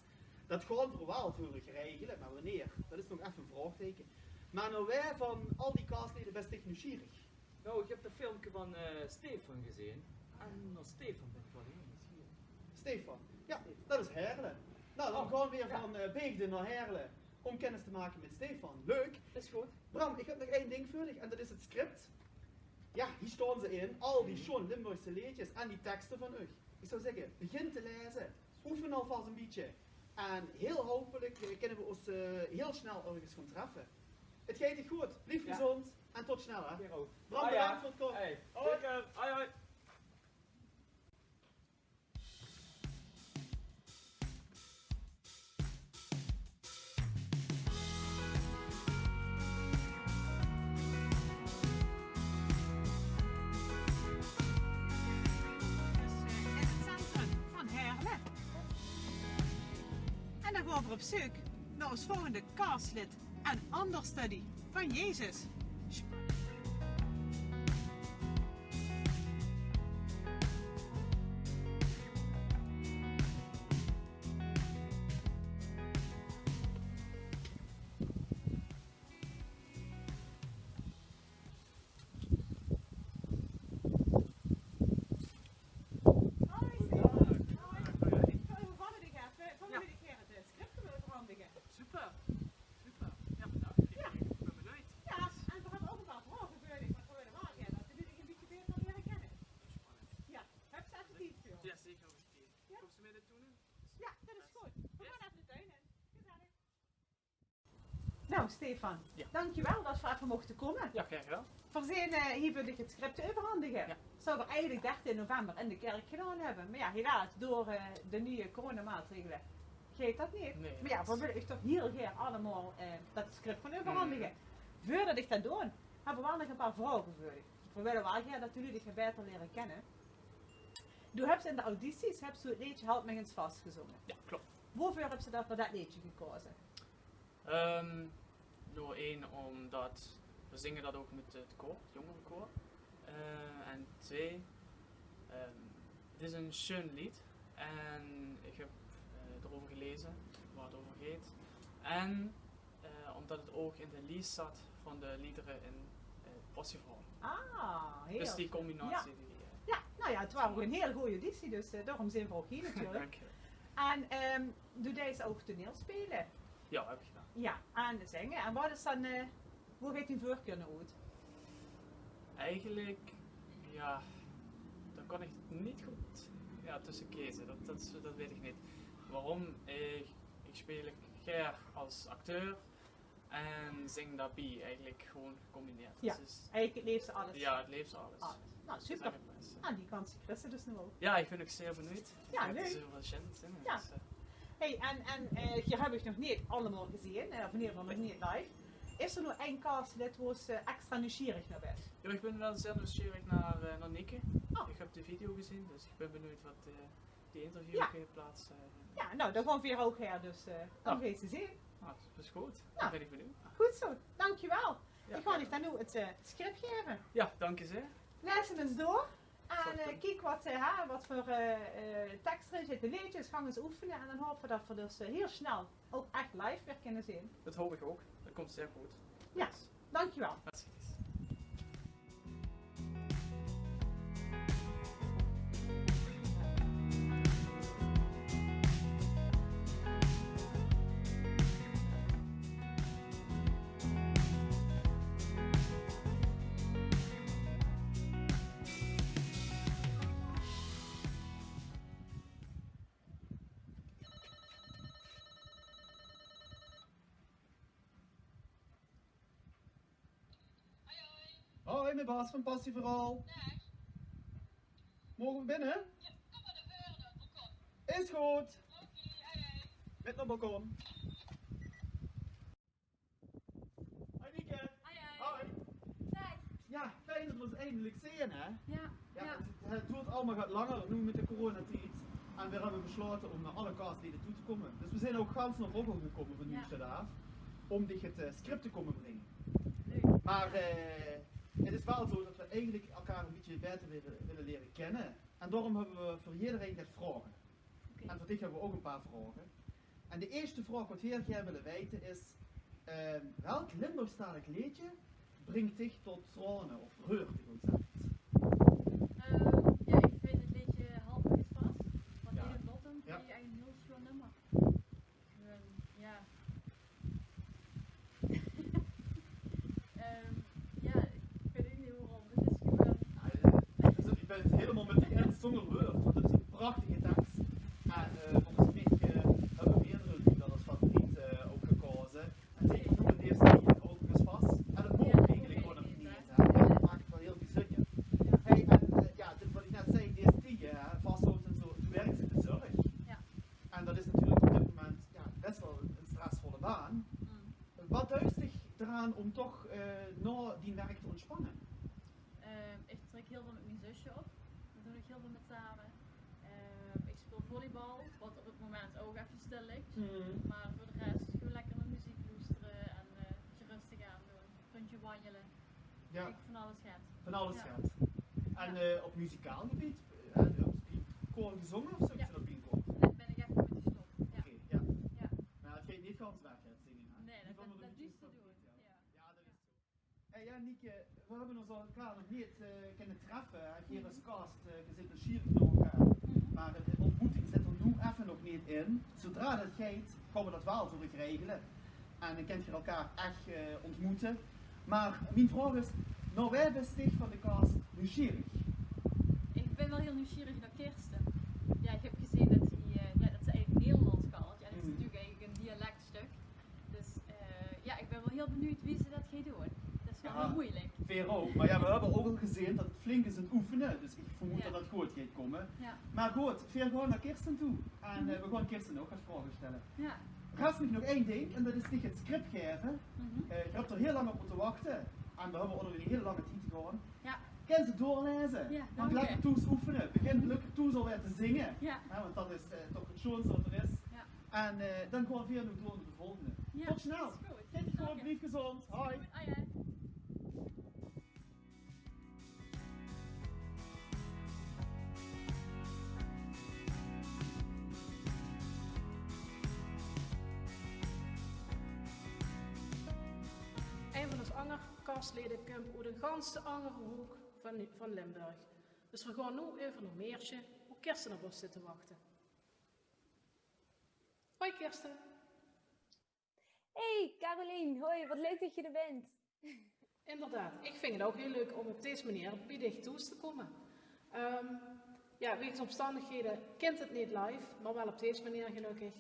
Speaker 4: Dat gaan we wel voor regelen, maar wanneer? Dat is nog even een vraagteken. Maar nou wij van al die kaasleden best echt nieuwsgierig.
Speaker 11: Nou, ik heb dat filmpje van Stefan gezien. En naar Stefan ben ik wel heen.
Speaker 4: Stefan. Ja, dat is Heerlen. Nou, dan gaan we weer van Beegden naar Heerlen om kennis te maken met Stefan. Leuk.
Speaker 11: Dat is goed.
Speaker 4: Bram, ik heb nog één ding voor dich en dat is het script. Ja, hier staan ze in. Al die schoon Limburgse liedjes en die teksten van u. Ik zou zeggen, begin te lezen. Oefen alvast een beetje. En heel hopelijk kunnen we ons heel snel ergens gaan treffen. Het gaat je goed. Blijf gezond en tot snel hè. Bram, bedankt voor het komen.
Speaker 11: Hey.
Speaker 4: Hoi.
Speaker 11: Zeker. Hoi hoi.
Speaker 6: In het centrum van Heerlen. En dan gaan we op zoek naar ons volgende castlid en understudy van Jezus.
Speaker 5: Super. Super. Ja, nou, ik ben benieuwd.
Speaker 6: Ja, en we hebben ook een paar vragen voor jullie, maar we willen wel dat jullie een beetje beter leren kennen. Ja, heb ze even tijd voor?
Speaker 5: Ja, zeker heb ik die. Kom ze mee naartoe nu?
Speaker 6: Ja, dat is goed. We gaan even de tuin in. Gezellig. Nou, Stefan, dankjewel dat we even mochten komen.
Speaker 5: Ja, graag gedaan.
Speaker 6: We zijn hier wil ik het script overhandigen. Ja. Zouden we eigenlijk 13 november in de kerk gedaan hebben. Maar ja, helaas, door de nieuwe coronamaatregelen gaat dat niet.
Speaker 5: Nee,
Speaker 6: maar ja, we willen echt toch heel graag allemaal dat script van overhandigen. Voordat ik dat doe, hebben we wel nog een paar vragen voor je. We willen wel graag dat jullie zich beter leren kennen. Du hebt in de audities het liedje Halt mij eens vast gezongen.
Speaker 5: Ja, klopt.
Speaker 6: Waarvoor heb je dat voor dat liedje gekozen?
Speaker 5: Door één, omdat we zingen dat ook met het koor, het jongerenkoor. En twee, het is een schön lied en ik heb erover gelezen waar het over gaat. En omdat het ook in de lijst zat van de liederen in Passieverhaal.
Speaker 6: Ah, heel
Speaker 5: Dus die
Speaker 6: goed.
Speaker 5: combinatie.
Speaker 6: Ja.
Speaker 5: Die,
Speaker 6: Ja, nou ja, het was ook een heel goede auditie, dus daarom zijn we ook hier natuurlijk.
Speaker 5: Dank je.
Speaker 6: En doe deze ook toneel spelen?
Speaker 5: Ja, heb ik gedaan.
Speaker 6: Ja, en zingen. En wat is dan, hoe gaat die voorkeur naar uit?
Speaker 5: Eigenlijk, ja, dan kan ik het niet goed tussen kiezen. Dat weet ik niet. Waarom? Ik speel graag als acteur en zing daarbij eigenlijk gewoon gecombineerd.
Speaker 6: Ja,
Speaker 5: Dus,
Speaker 6: eigenlijk leeft ze alles.
Speaker 5: ja, het leeft alles.
Speaker 6: Nou, super.
Speaker 5: Dat is eigenlijk best,
Speaker 6: Nou, die kans krijgen dus nu ook.
Speaker 5: Ja, ik ben ook zeer benieuwd.
Speaker 6: Ja,
Speaker 5: Ik heb er
Speaker 6: leuk.
Speaker 5: zoveel zin in.
Speaker 6: Ja.
Speaker 5: Dus,
Speaker 6: Hey, en hier heb ik nog niet allemaal gezien, of in ieder geval nog niet live. Is er nog één castlid waar ze extra nieuwsgierig naar bent?
Speaker 5: ja, ik ben wel zeer nieuwsgierig naar Nikke. Ik heb de video gezien, dus ik ben benieuwd wat die interview gaat plaatsen.
Speaker 6: Ja, nou, daar gaan we hier ook her, dus dan ga je ze zien.
Speaker 5: Nou, dat is goed.
Speaker 6: Ja.
Speaker 5: Dan ben ik benieuwd.
Speaker 6: Goed zo, dankjewel.
Speaker 5: Ja,
Speaker 6: Ik ga je dan nu het script geven.
Speaker 5: Ja, dank je zeer.
Speaker 6: Lees hem eens door. En
Speaker 5: Zal ik
Speaker 6: kijk wat voor tekst erin zit, de liedjes, gaan we eens oefenen. En dan hopen we dat we dus heel snel ook echt live weer kunnen zien.
Speaker 5: Dat hoop ik ook. Dat komt zeer goed.
Speaker 6: Ja, dankjewel.
Speaker 5: Hartstikke.
Speaker 4: Hoi, mijn baas van Passieverhaal. Mogen we binnen? Ja, kom maar naar balkon. Is goed. Met naar balkon. Hoi Nieke. Hoi. Ja, fijn dat we ons eindelijk zien hè.
Speaker 2: Ja.
Speaker 4: Het duurt allemaal wat langer nu met de coronatijd. En we hebben besloten om naar alle castleden toe te komen. Dus we zijn ook gans naar Rocco gekomen van nu af. Om dich het script te komen brengen. Maar het is wel zo dat we eigenlijk elkaar een beetje beter willen leren kennen. En daarom hebben we voor iedereen wat vragen. En voor dich hebben we ook een paar vragen. En de eerste vraag wat we heel graag willen weten is, welk Limburgstalig liedje bringt dich tot tranen of rührt dich uns echt?
Speaker 2: Ja, ik vind het liedje Halfweg is vast van
Speaker 4: Ja.
Speaker 2: Edith Bottom,
Speaker 4: Ja.
Speaker 2: vind ik eigenlijk een heel schoon nummer. Ja. Ja, ik weet ook niet waarom. Het is gewoon...
Speaker 4: Also, ik ben het helemaal met de eens zonder rührt, want het is een prachtige tekst. En volgens mij hebben meerdere die dat als favoriet ook gekozen. En zeker noemen deze lied ook eens vast. En het moet eigenlijk gewoon een lied, hè. Dat maakt het wel heel bijzonder. Hey, en ja, dit wat ik net zei, deze die vasthoudt en zo, toen werkt ze in de zorg.
Speaker 2: Ja.
Speaker 4: En dat is natuurlijk op dit moment ja, best wel een stressvolle baan. Wat duist zich eraan om toch na die werk te ontspannen?
Speaker 2: Ik trek heel veel met mijn zusje op. We doen ook heel veel met samen. Ik speel volleybal, wat op het moment ook even stil ligt. Maar voor de rest gewoon lekker met muziek luisteren en je rustig aan doen. Rondje wandelen.
Speaker 4: Ja.
Speaker 2: Ik van alles gaat.
Speaker 4: Van alles
Speaker 2: Ja.
Speaker 4: gaat. En op muzikaal gebied, heb je koor gezongen of zo?
Speaker 2: Ja.
Speaker 4: Is dat bingo?
Speaker 2: Net ben ik even met die stop. Ja.
Speaker 4: Oké, ja.
Speaker 2: Ja.
Speaker 4: Maar het gaat niet gans weg, het zingen. Hè?
Speaker 2: Nee,
Speaker 4: Niet
Speaker 2: dat
Speaker 4: van de
Speaker 2: duurt
Speaker 4: liedjes
Speaker 2: te
Speaker 4: van
Speaker 2: doen.
Speaker 4: Piet, ja. Ja, dat is zo. Hey, ja, Nieke, we hebben ons elkaar nog niet kunnen treffen. Hier is Kast, we zitten schier naar elkaar. Maar de ontmoeting zit er nu even nog niet in. Zodra dat gaat, gaan we dat wel voor ik regelen. En dan kunt je elkaar echt ontmoeten. Maar mijn vraag is, nou wij besticht van de Kast nieuwsgierig.
Speaker 2: Ik ben wel heel nieuwsgierig naar Kirsten. Ja, ik heb gezien dat, dat ze eigenlijk Nederlands kan. Ja, dat is natuurlijk eigenlijk een dialectstuk. Dus ja, ik ben wel heel benieuwd wie ze dat gaat doen. Dat is wel heel moeilijk.
Speaker 4: Veer ook. Maar ja, we hebben ook al gezien dat het flink is aan het oefenen. Dus ik vermoed
Speaker 2: Ja.
Speaker 4: dat het goed gaat komen.
Speaker 2: Ja.
Speaker 4: Maar goed, Veer gewoon naar Kirsten toe. En we gaan Kirsten ook wat vragen stellen.
Speaker 2: Ja.
Speaker 4: Rest nog één ding, en dat is niet het script geven. Je hebt er heel lang op moeten wachten. En we hebben onder een hele lange tijd gegaan.
Speaker 2: Ja.
Speaker 4: Kan ze doorlezen?
Speaker 2: Ja,
Speaker 4: Want
Speaker 2: dank
Speaker 4: lekker
Speaker 2: je.
Speaker 4: toes oefenen. Begin lekker toes alweer te zingen.
Speaker 2: Ja.
Speaker 4: Want dat is toch het schoonste wat er is.
Speaker 2: Ja.
Speaker 4: En dan gaan we weer nog door naar de volgende.
Speaker 2: Ja,
Speaker 4: Tot snel.
Speaker 2: dat is goed.
Speaker 4: Kijk je gewoon, blijf gezond. Hoi.
Speaker 2: Ah, ja.
Speaker 5: Een van ons andere kastleden komt uit een ganse andere hoek van Limburg. Dus we gaan nu even naar Meertje, hoe Kirsten op ons zit te wachten. Hoi Kirsten.
Speaker 12: Hey Carolien, hoi, wat leuk dat je er bent.
Speaker 5: Inderdaad, ik vind het ook heel leuk om op deze manier bij dicht toe te komen. Ja, wegens omstandigheden kent het niet live, maar wel op deze manier gelukkig.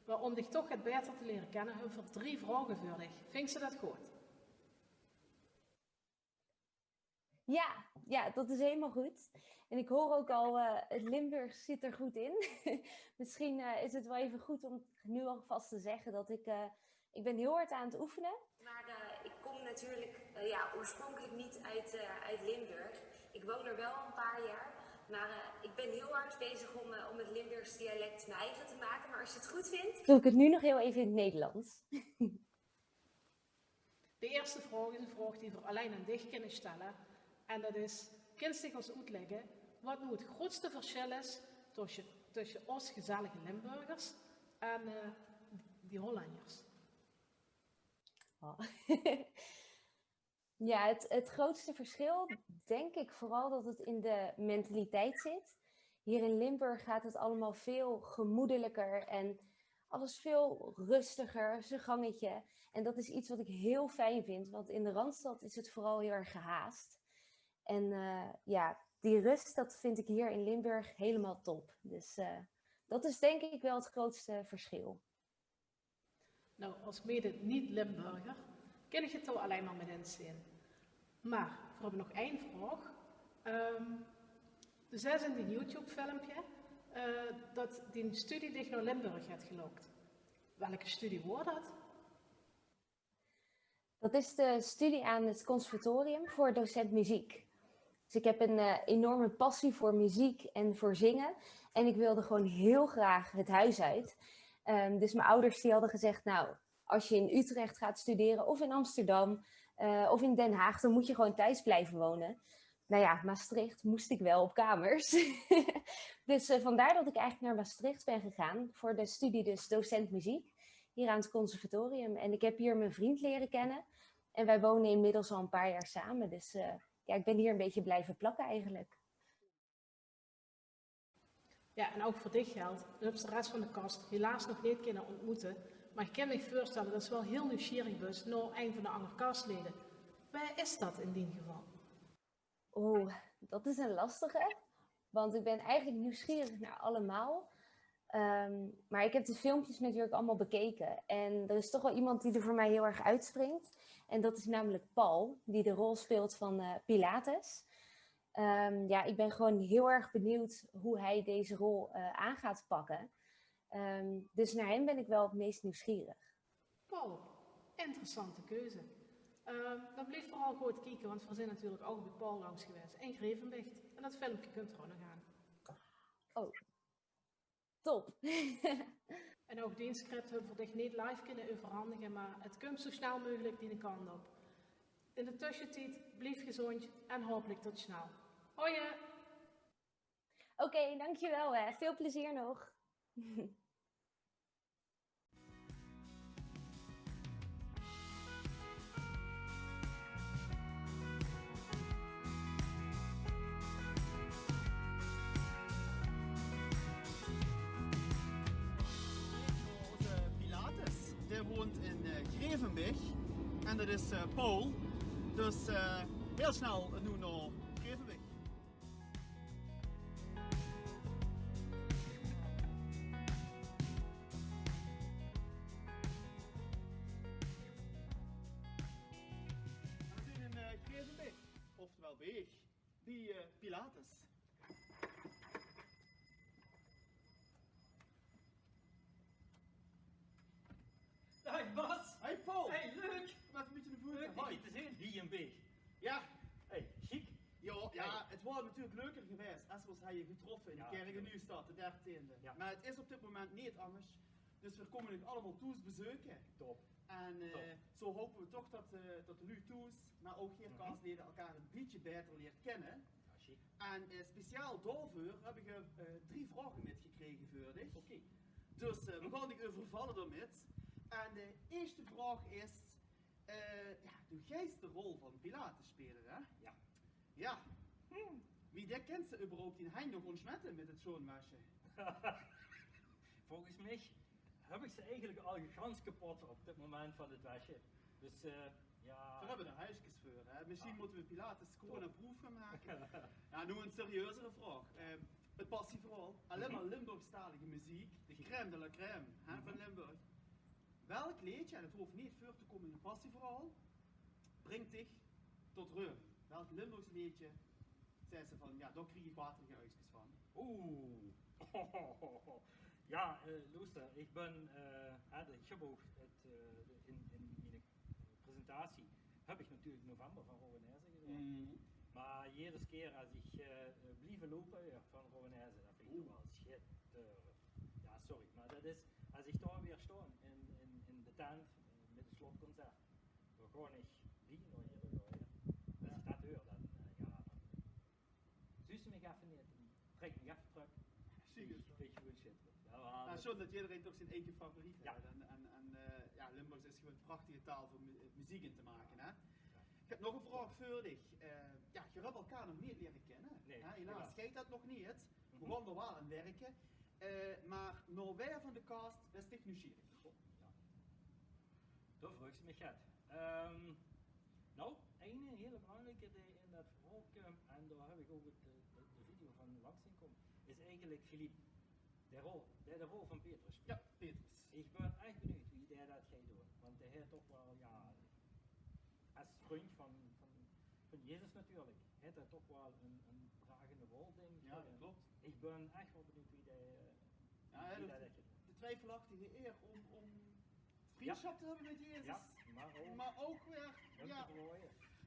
Speaker 5: Maar om dich toch het beter te leren kennen, hebben we 3 vragen voor dich. Vind je dat goed?
Speaker 12: Ja, dat is helemaal goed. En ik hoor ook al, het Limburgs zit er goed in. Misschien is het wel even goed om nu alvast te zeggen dat ik ben heel hard aan het oefenen. Maar ik kom natuurlijk oorspronkelijk niet uit Limburg. Ik woon er wel een paar jaar. Maar ik ben heel hard bezig om het Limburgs dialect mijn eigen te maken. Maar als je het goed vindt, doe ik het nu nog heel even in het Nederlands.
Speaker 5: De eerste vraag is een vraag die we alleen aan dich kunnen stellen. En dat is, kun je ons uitleggen wat nu het grootste verschil is tussen ons gezellige Limburgers en die Hollanders?
Speaker 12: Oh. Ja, het grootste verschil denk ik vooral dat het in de mentaliteit zit. Hier in Limburg gaat het allemaal veel gemoedelijker en alles veel rustiger, zijn gangetje. En dat is iets wat ik heel fijn vind, want in de Randstad is het vooral heel erg gehaast. En die rust, dat vind ik hier in Limburg helemaal top. Dus dat is denk ik wel het grootste verschil.
Speaker 5: Nou, als mede niet-Limburger ken ik het toch alleen maar met inzien. Maar we hebben nog 1 vraag. Dus zij zijn in YouTube-filmpje dat die studie dich naar Limburg heeft gelokt. Welke studie wordt dat?
Speaker 12: Dat is de studie aan het conservatorium voor docent muziek. Dus ik heb een enorme passie voor muziek en voor zingen. En ik wilde gewoon heel graag het huis uit. Dus mijn ouders die hadden gezegd, nou, als je in Utrecht gaat studeren of in Amsterdam of in Den Haag, dan moet je gewoon thuis blijven wonen. Nou ja, Maastricht moest ik wel op kamers. Dus vandaar dat ik eigenlijk naar Maastricht ben gegaan voor de studie dus docent muziek. Hier aan het conservatorium. En ik heb hier mijn vriend leren kennen. En wij wonen inmiddels al een paar jaar samen. Dus ja, ik ben hier een beetje blijven plakken eigenlijk.
Speaker 5: Ja, en ook voor dit geldt, dat heb de rest van de kast helaas nog niet kunnen ontmoeten. Maar ik kan me voorstellen dat ze wel heel nieuwsgierig is naar een van de andere kastleden. Waar is dat in die geval?
Speaker 12: Oeh, dat is een lastige. Want ik ben eigenlijk nieuwsgierig naar allemaal. Maar ik heb de filmpjes natuurlijk allemaal bekeken. En er is toch wel iemand die er voor mij heel erg uitspringt. En dat is namelijk Paul, die de rol speelt van Pilatus. Ja, ik ben gewoon heel erg benieuwd hoe hij deze rol aan gaat pakken. Dus naar hem ben ik wel het meest nieuwsgierig.
Speaker 5: Paul, interessante keuze. Dan blijf vooral goed kijken, want we zijn natuurlijk ook bij Paul langs geweest. En Grevenbicht. En dat filmpje kunt er ook nog aan.
Speaker 12: Oh, top.
Speaker 5: En ook die script hebben we dich niet live kunnen overhandigen, maar het komt zo snel mogelijk die kant op. In de tussentijd, blijf gezond en hopelijk tot snel. Hoi!
Speaker 12: Oké, dankjewel. Veel plezier nog.
Speaker 4: Pilatus, die woont in Grevenbech. En dat is Paul. Dus heel snel nu naar Grevenbech. We zijn in Grevenbech, oftewel Beeg, die Pilatus.
Speaker 8: Hey Bas!
Speaker 4: Hey Paul!
Speaker 8: Hey, leuk!
Speaker 4: Wat moet je de voeten?
Speaker 8: Leuk om je te zien, hier in Beeg.
Speaker 4: Ja.
Speaker 8: Hey, chic.
Speaker 4: Ja, het was natuurlijk leuker geweest als we je getroffen in de kerk in Nieuwstad, de 13e.
Speaker 8: Ja.
Speaker 4: Maar het is op dit moment niet anders. Dus we komen nu allemaal toes bezoeken.
Speaker 8: Top.
Speaker 4: En zo hopen we toch dat nu toes, maar ook hier kastleden elkaar een beetje beter leren kennen.
Speaker 8: Ja, chic.
Speaker 4: En speciaal daarvoor heb ik 3 vragen metgekregen voor dich.
Speaker 8: Oké.
Speaker 4: Dus we gaan die overvallen daarmee. En de eerste vraag is, doe jij de rol van Pilatus spelen, hè?
Speaker 8: Ja.
Speaker 4: Ja. Wie der kent ze überhaupt in Hein nog ontsmetten met het zo'n wasje?
Speaker 8: Volgens mij heb ik ze eigenlijk al gans kapot op dit moment van het wasje. Dus ja...
Speaker 4: Daar hebben we de huisjes voor, hè? Misschien moeten we Pilatus gewoon een proef gaan maken. Ja, nu een serieuzere vraag. Het passie vooral, alleen maar Limburgstalige muziek, de crème de la crème hè, van Limburg. Welk liedje, en het hoeft niet voor te komen in een passieverhaal, brengt dich tot rust? Welk Limburgs liedje, zei ze van, ja, daar krijg ik waterige uitjes van.
Speaker 8: Oeh. Ja, luister, ik ben, ik heb ook in mijn presentatie, heb ik natuurlijk november van Rowenaise gedaan. Maar iedere keer als ik blijven lopen van Rowenaise, dat vind ik toch wel schitterend. Ja, sorry, maar dat is, als ik daar weer sta in de tent met het slotconcert, dan ga ik liegen door hier. Als ik dat hoor, dan zus me even niet, trek me even terug. Weet je hoe het zit.
Speaker 4: Nou, zo dat iedereen toch zijn eigen favoriet heeft. En Limburgs is gewoon een prachtige taal voor muziek in te maken. Hè? Ik heb nog een vraag voor dich. Je hebt elkaar nog niet leren kennen.
Speaker 8: Nee,
Speaker 4: helaas gaat dat nog niet. We gaan er wel aan werken. Maar nou wij van de cast best echt nieuwsgierig.
Speaker 8: Dat vroeg ze me gaat. Nou, een hele belangrijke die in dat verhaal komt, en daar heb ik ook de video van langs zien komen, is eigenlijk Philippe. De rol van Petrus.
Speaker 4: Ja, Petrus.
Speaker 8: Ik ben echt benieuwd wie dat gaat doen. Want hij heeft toch wel, ja, als vriend van Jezus natuurlijk, heeft hij toch wel een dragende rol, denk ik.
Speaker 4: Ja, dat klopt.
Speaker 8: Ik ben echt wel benieuwd wie dat gaat doen.
Speaker 4: De twijfelachtige eer om vriendschap te hebben met Jezus.
Speaker 8: Ja,
Speaker 4: maar ook weer,
Speaker 8: ja.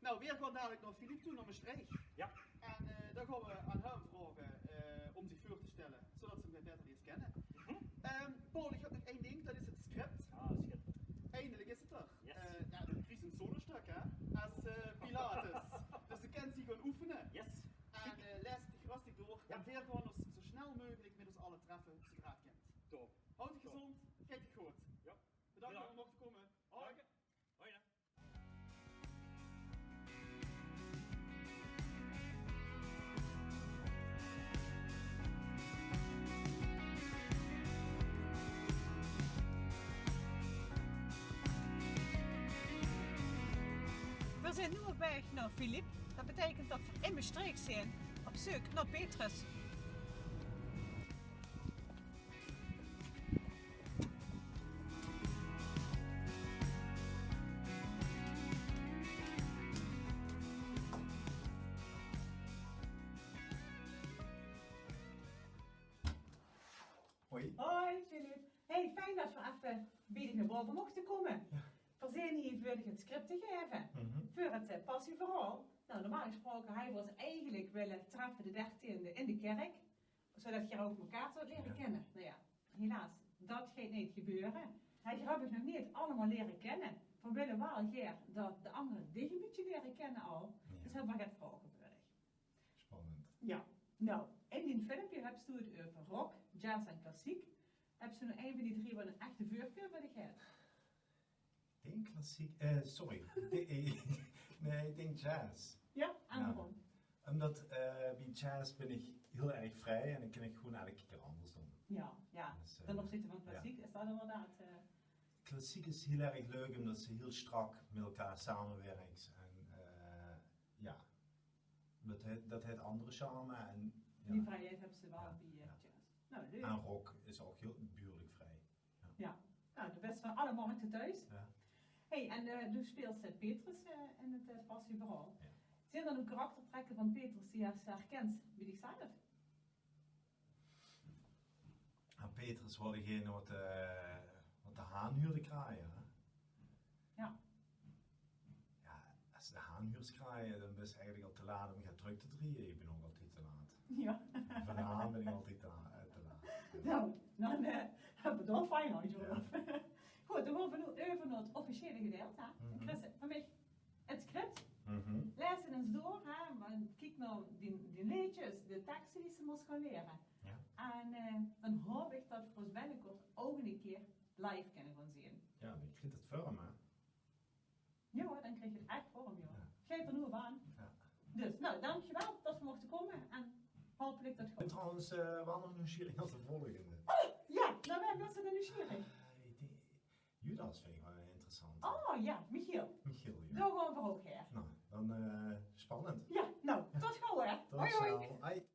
Speaker 4: Nou, weer gaan dadelijk naar Philippe toe, naar Maastricht.
Speaker 8: Ja.
Speaker 4: En dan gaan we aan hem vragen om zich voor te stellen, zodat ze hem beter leren kennen. Paul, ik heb nog één ding, dat is het script.
Speaker 8: Ah, schitterend.
Speaker 4: Eindelijk is het er.
Speaker 8: Yes.
Speaker 4: Ja, dan krijg je een zonnestuk, hè, als Pilatus. Dus je kunt zich gaan oefenen.
Speaker 8: Yes.
Speaker 4: En lees het rustig door. Ja. En weer gewoon ons zo snel mogelijk met ons allen treffen, zodra het kent.
Speaker 8: Top.
Speaker 4: Houd je gezond, kijk het goed.
Speaker 8: Ja.
Speaker 4: Bedankt dat we mochten komen. Hoi.
Speaker 8: Hoi.
Speaker 6: nu op weg naar Filip. Dat betekent dat we in Maastricht zijn, op zoek naar Petrus.
Speaker 13: Hoi.
Speaker 6: Hoi Filip. Hey, fijn dat we even bij je naar boven mochten komen. We zijn hier voor het script te geven. Voor het passieverhaal. Nou, normaal gesproken, hij was eigenlijk willen treffen de 13e in de kerk. Zodat je ook elkaar zou leren kennen. Nou ja, helaas, dat gaat niet gebeuren. Hij heb ik nog niet allemaal leren kennen. We willen wel hier dat de anderen dich een beetje leren kennen al. Dus hebben we het vragen voor je.
Speaker 13: Spannend.
Speaker 6: Ja, nou, in die filmpje heb je het over rock, jazz en klassiek. Heb je nou een van die drie wat een echte voorkeur bij de gehad?
Speaker 13: Ik denk klassiek, sorry. Nee, ik denk jazz.
Speaker 6: Ja, en waarom?
Speaker 13: Omdat bij jazz ben ik heel erg vrij en dan kan ik gewoon elke keer anders doen.
Speaker 6: Ja, ja.
Speaker 13: Dus,
Speaker 6: Ten opzichte van klassiek is dat inderdaad...
Speaker 13: Klassiek is heel erg leuk omdat ze heel strak met elkaar samenwerkt. En ja, dat heeft andere charme. En, ja.
Speaker 6: Die vrijheid hebben ze wel bij jazz. Nou, leuk.
Speaker 13: En rock is ook heel buurlijk vrij.
Speaker 6: Ja, nou, de beste van alle markten thuis.
Speaker 13: Ja.
Speaker 6: Hey, en du speelt Petrus in het passieverhaal. Ja. Zijn er nu karaktertrekken van Petrus die je herkent bij zichzelf?
Speaker 13: En Petrus was degene wat de haan huurde kraaien. Hè?
Speaker 6: Ja.
Speaker 13: Ja, als ze de haan huurt kraaien, dan ben je eigenlijk al te laat om je terug te drieën. Ik ben ook altijd te laat.
Speaker 6: Ja.
Speaker 13: Van de haan ben ik altijd te laat.
Speaker 6: Nou, dan hebben we er wel fijn uit, hoor. Goed, dan gaan we nu even naar het officiële gedeelte. Chris, van mij het script. Lees het eens door, hè. Maar kijk nou die liedjes, de teksten die ze moest gaan leren.
Speaker 13: Ja.
Speaker 6: En dan hoop ik dat we ons binnenkort ook een keer live kunnen gaan zien.
Speaker 13: Ja, dan krijg je het vorm, hè.
Speaker 6: Ja hoor, dan krijg je het echt vorm, joh. Geef er nu op aan.
Speaker 13: Ja.
Speaker 6: Dus, nou, dankjewel dat we mochten komen. En hopelijk dat
Speaker 13: Ik ben trouwens wel nog nieuwsgierig als de volgende.
Speaker 6: Ja, nou ben ik best wel nieuwsgierig.
Speaker 13: Judas vind ik wel interessant.
Speaker 6: Oh ja, Michiel.
Speaker 13: Michiel, ja.
Speaker 6: Daar gaan we ook her.
Speaker 13: Nou, dan spannend.
Speaker 6: Ja, nou, tot gauw hè.
Speaker 13: Tot
Speaker 6: Hoi hoi.
Speaker 13: snel. Hoi.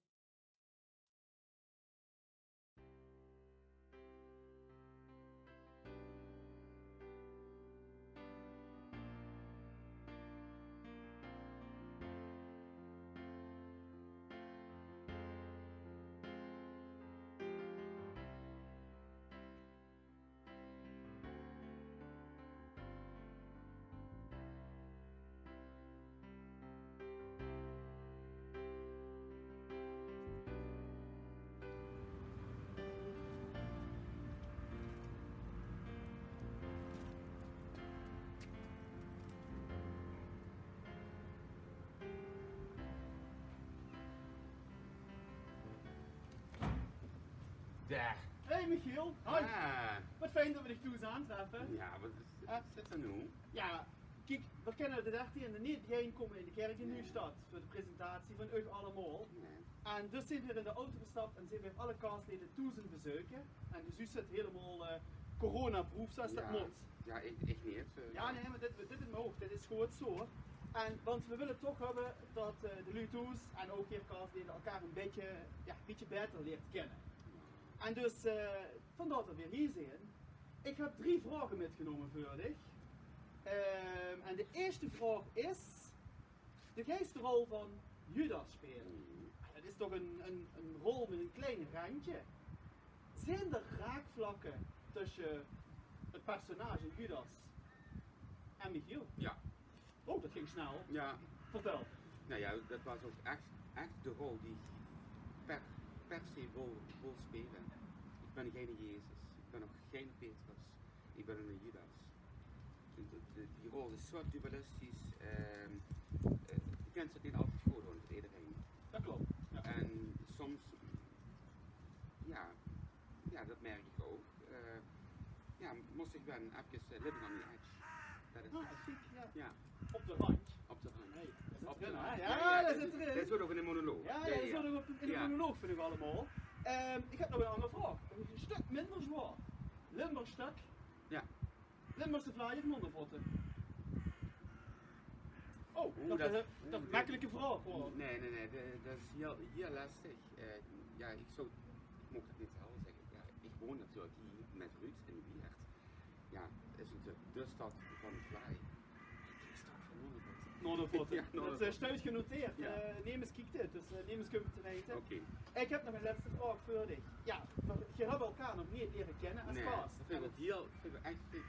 Speaker 14: Daar.
Speaker 4: Hey Michiel, hoi.
Speaker 14: Ah.
Speaker 4: Wat fijn dat we dich toe eens aantreffen.
Speaker 14: Ja, wat zit er nu?
Speaker 4: Ja, kijk, we kennen de 13e niet heen komen in de kerk in Nieuwstad voor de presentatie van u allemaal. En dus zijn we in de auto gestapt en zijn we alle kaarsleden toe zijn bezoeken. En dus u zit helemaal corona-proof zoals dat moet.
Speaker 14: Ja, ik niet.
Speaker 4: Ja, nee, maar dit is mijn hoofd, dit is gewoon zo. En, want we willen toch hebben dat de Luto's en ook hier kaarsleden elkaar een beetje beter leert kennen. En dus, vandaar dat we weer hier zijn. Ik heb 3 vragen metgenomen voor dich. En de eerste vraag is, de geestrol van Judas spelen. Dat is toch een rol met een klein randje. Zijn er raakvlakken tussen het personage Judas en Michiel?
Speaker 14: Ja.
Speaker 4: Oh, dat ging snel.
Speaker 14: Ja.
Speaker 4: Vertel.
Speaker 14: Nou ja, dat was ook echt de rol die per se wil spelen. Ik ben geen Jezus, ik ben nog geen Petrus, ik ben een Judas. Die rol is zo dualistisch, je kunt het niet altijd goed doen met iedereen.
Speaker 4: Dat klopt. Ja.
Speaker 14: En soms, ja, dat merk ik ook. Moest ik wel even living on the edge. Dat is
Speaker 4: ja. Op de rand.
Speaker 14: Op de rand.
Speaker 4: Hey,
Speaker 14: op de
Speaker 4: rand.
Speaker 14: rand.
Speaker 4: Ja, dat zit erin.
Speaker 14: Dat is ook in de monoloog.
Speaker 4: Ja, dat is ook in de monoloog vind ik allemaal. Ik heb nog een andere vraag. Een stuk minder zwaar. Limburgstuk.
Speaker 14: Ja.
Speaker 4: Limburgse vlaai of mondenvotten? Dat makkelijke vraag hoor.
Speaker 14: Nee, dat is heel lastig. Ja, ik mocht het niet zelf zeggen. Ja, ik woon natuurlijk hier met Ruud in Wiert. Ja, het is natuurlijk de stad van de Fly. Het is toch van
Speaker 4: Noordervoort.
Speaker 14: Ja,
Speaker 4: Dat is stuit genoteerd.
Speaker 14: Ja.
Speaker 4: Neem eens kijken dit, dus neem eens kunnen te weten.
Speaker 14: Oké.
Speaker 4: Ik heb nog een laatste vraag voor dich. Ja, je hebt elkaar nog niet leren kennen als
Speaker 14: Nee,
Speaker 4: gast.
Speaker 14: dat vind ik heel lastig.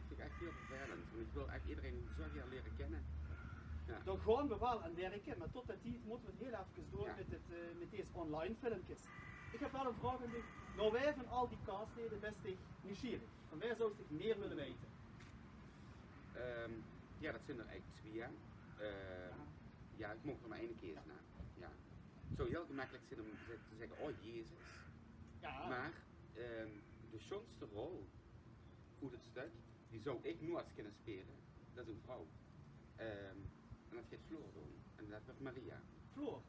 Speaker 14: Vind ik echt heel vervelend. Want ik wil echt iedereen zo heel leren kennen. Ja.
Speaker 4: Dan gaan we wel aan werken, maar tot dat tijd moeten we het heel even door met deze online filmpjes. Ik heb wel een vraag aan dich. Nou, wij van al die castleden best nieuwsgierig. Van wij zou je meer willen weten?
Speaker 14: Ja, dat zijn er eigenlijk twee. Ja, ik mocht er maar één kiezen. Ja. Het zou heel gemakkelijk zijn om te zeggen, oh Jezus.
Speaker 4: Ja.
Speaker 14: Maar de schoonste rol, goed het stuk, die zou ik nooit kunnen spelen. Dat is een vrouw. En dat gaat Floor doen. En dat wordt Maria.
Speaker 4: Floor?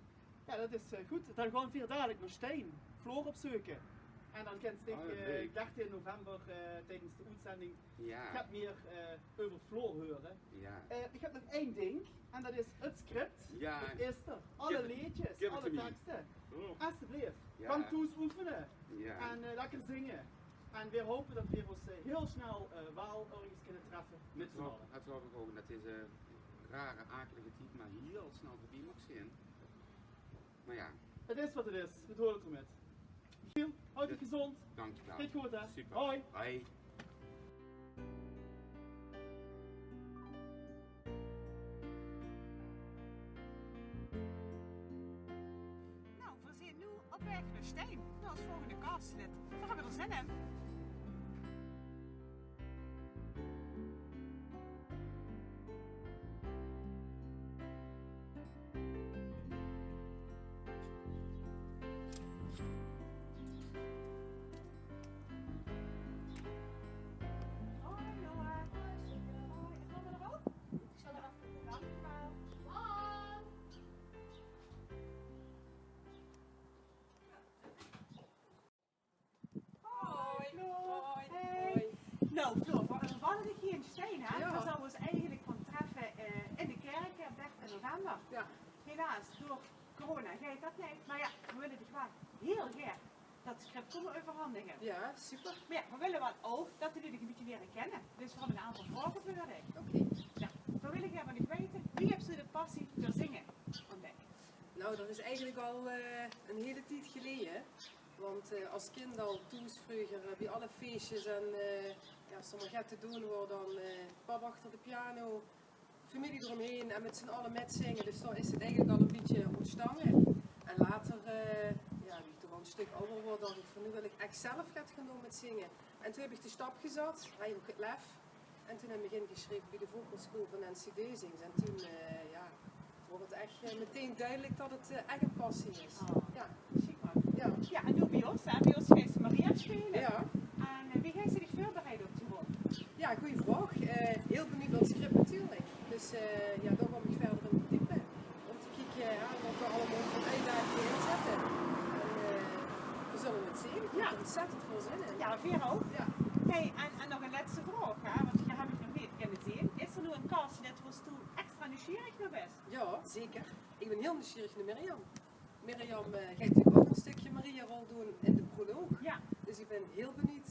Speaker 4: Ja, dat is goed. Dan gaan we dadelijk naar Stijn. Floor opzoeken. En dan kent zich 13 november tijdens de uitzending gaat meer over Floor horen.
Speaker 14: Ja.
Speaker 4: Ik heb nog één ding. En dat is het script.
Speaker 14: Ja.
Speaker 4: Het is er. Alle liedjes, alle teksten. Alsjeblieft.
Speaker 14: Ja.
Speaker 4: Kan toes oefenen.
Speaker 14: Ja.
Speaker 4: En lekker zingen. En we hopen dat we ons heel snel wel ergens kunnen treffen met z'n allen.
Speaker 14: Het zou ik ook dat deze rare, akelige tijd maar heel snel voorbij mag zijn. Maar ja.
Speaker 4: Het is wat het is. We horen het ermee. Michiel, houd je gezond.
Speaker 14: Dankjewel.
Speaker 4: Gaat goed hè.
Speaker 14: Super.
Speaker 4: Hoi.
Speaker 14: Hoi.
Speaker 6: Nou, we zijn nu op weg naar Stijn. Dat is volgende castlid. Daar hebben we er zin in. Nou, Floor, we hadden hier in Stijn, hè?
Speaker 15: Ja.
Speaker 6: We zouden ons eigenlijk van treffen in de kerk op 13 november.
Speaker 15: Ja.
Speaker 6: Helaas, door corona gaat dat niet. Maar ja, we willen dich wel heel graag dat script komen overhandigen.
Speaker 15: Ja, super.
Speaker 6: Maar ja, we willen wel ook dat jullie dich een beetje leren kennen. Dus we hebben een aantal vragen voor jullie.
Speaker 15: Oké.
Speaker 6: Ja, we willen graag van dich weten, wie heeft ze de passie voor zingen ontdekt?
Speaker 15: Nou, dat is eigenlijk al een hele tijd geleden. Want als kind al toen vroeger bij alle feestjes en als er maar gaat te doen wordt, dan pap achter de piano, familie eromheen en met z'n allen metzingen. Dus dan is het eigenlijk al een beetje ontstaan. En later, wie ik toch al een stuk ouder word, dacht ik van nu wil ik echt zelf gaan doen met zingen. En toen heb ik de stap gezet, hij ook het lef. En toen heb ik ingeschreven bij de vocalschool van Nancy Deuzings. En toen wordt het echt meteen duidelijk dat het echt een passie is. Ja.
Speaker 6: Super.
Speaker 15: Ja.
Speaker 6: Ja, en nu bij ons, hè? Bij ons gaat ze Maria spelen.
Speaker 15: Ja.
Speaker 6: En wie gaat ze zich voorbereiden op die rol?
Speaker 15: Ja, goede vraag. Heel benieuwd naar het script natuurlijk. Dus daar ga ik verder in verdiepen. Om te kijken wat we allemaal voor uitdagingen inzetten. En we zullen het zien. Ik heb er ontzettend veel zin in.
Speaker 6: Ja, Vera ook.
Speaker 15: Ja.
Speaker 6: Hey, en nog een laatste vraag, hè? Want je hebt het nog niet kunnen zien. Is er nu een cast dat was toen extra nieuwsgierig naar best?
Speaker 15: Ja, zeker. Ik ben heel nieuwsgierig naar Mirjam. Mirjam gaat natuurlijk ook een stukje Maria-rol doen in de proloog.
Speaker 6: Ja.
Speaker 15: Dus ik ben heel benieuwd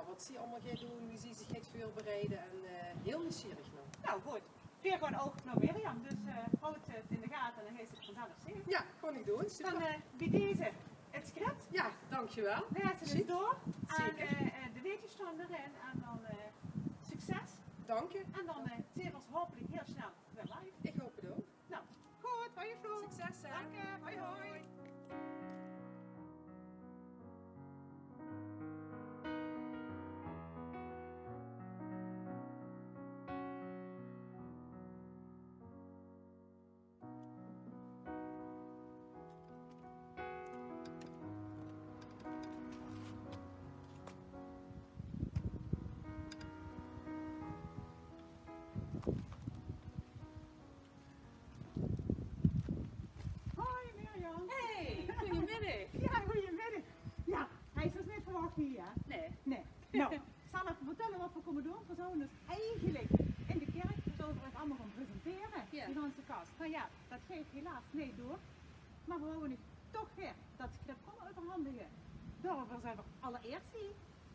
Speaker 15: wat ze allemaal gaat doen, wie ze zich gaat voorbereiden en heel nieuwsgierig nog.
Speaker 6: Nou goed, weer gewoon oog naar Mirjam, dus houd het in de gaten en dan gaat ze het vanzelf zien.
Speaker 15: Ja, kan ik doen. Super.
Speaker 6: Dan bij deze het script.
Speaker 15: Ja, dankjewel.
Speaker 6: Lees het
Speaker 15: Ziek.
Speaker 6: dus door.
Speaker 15: Zeker.
Speaker 6: En de weetjes staan erin en dan succes.
Speaker 15: Dank je.
Speaker 6: En dan zien we ons hopelijk heel snel weer live.
Speaker 15: Ik hoop het ook.
Speaker 6: Nou, goed, hoi Floor.
Speaker 15: Succes hè.
Speaker 6: Dank je, hoi hoi. Hoi Mirjam.
Speaker 16: Hey, goedemiddag.
Speaker 6: Ja, goedemiddag. Ja, hij is dus niet verwacht hier, hè?
Speaker 16: Nee.
Speaker 6: Nee. Nou, ik zal even vertellen wat we komen doen. We zouden dus eigenlijk in de kerk, we zouden het allemaal gaan presenteren.
Speaker 16: Ja.
Speaker 6: Die allereerst hier.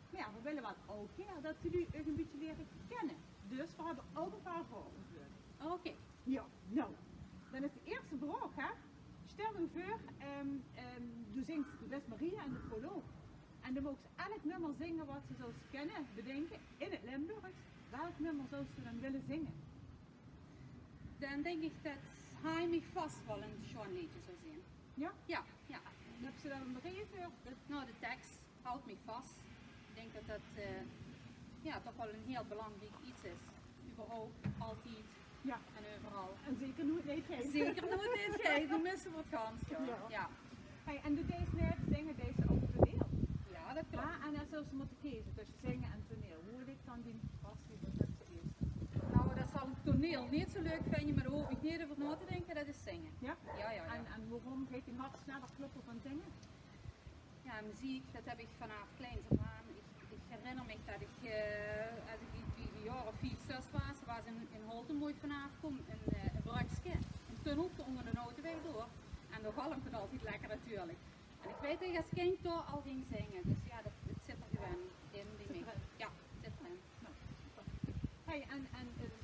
Speaker 6: Maar ja, we willen wat ook dat jullie een beetje leren kennen. Dus we hebben ook een paar vragen voor jullie. Oké. Ja, nou. Dan is de eerste vraag, hè. Stel u voor, u zingt de West Maria en de proloog. En dan mogen ze elk nummer zingen wat ze zou kennen, bedenken, in het Limburgs. Welk nummer zou ze dan willen zingen?
Speaker 16: Dan denk ik dat hij mij vast wel een schoon liedje zou zien.
Speaker 6: Ja?
Speaker 16: Ja, ja.
Speaker 6: Heb ze daar nog één voor?
Speaker 16: Nou, de tekst houdt mij vast. Ik denk dat dat ja, toch wel een heel belangrijk iets is. Überhaupt, altijd
Speaker 6: ja.
Speaker 16: En overal.
Speaker 6: En zeker nooit niet geven.
Speaker 16: Zeker nooit niet geven, dan missen we het kans. Ja. Ja.
Speaker 6: Hey, en doe deze net, zingen deze ook toneel?
Speaker 16: Ja, dat klopt.
Speaker 6: Ja, en dan zou ze moeten kiezen tussen zingen en toneel. Hoe ligt dan die passie? Wat heb ze eerst?
Speaker 16: Nou, dat zal het toneel niet zo leuk vinden, maar daar hoef ik niet over na te denken, dat is zingen.
Speaker 6: Ja?
Speaker 16: Ja, ja, ja.
Speaker 6: En waarom heeft je hart sneller kloppen van zingen?
Speaker 16: Ja, muziek, dat heb ik vanaf kleins af aan. Ik herinner me dat ik, als ik die jaren 4, 6 was in Holtenmooi vanaf kom, een bruikske. En toen hoefde onder de notenweg door. En dan galmt het altijd lekker natuurlijk. En ik weet dat ik als kind door al ging zingen, dus ja, het zit er gewoon in die mix. Ja, het zit erin.
Speaker 6: Nou, super. Hey, en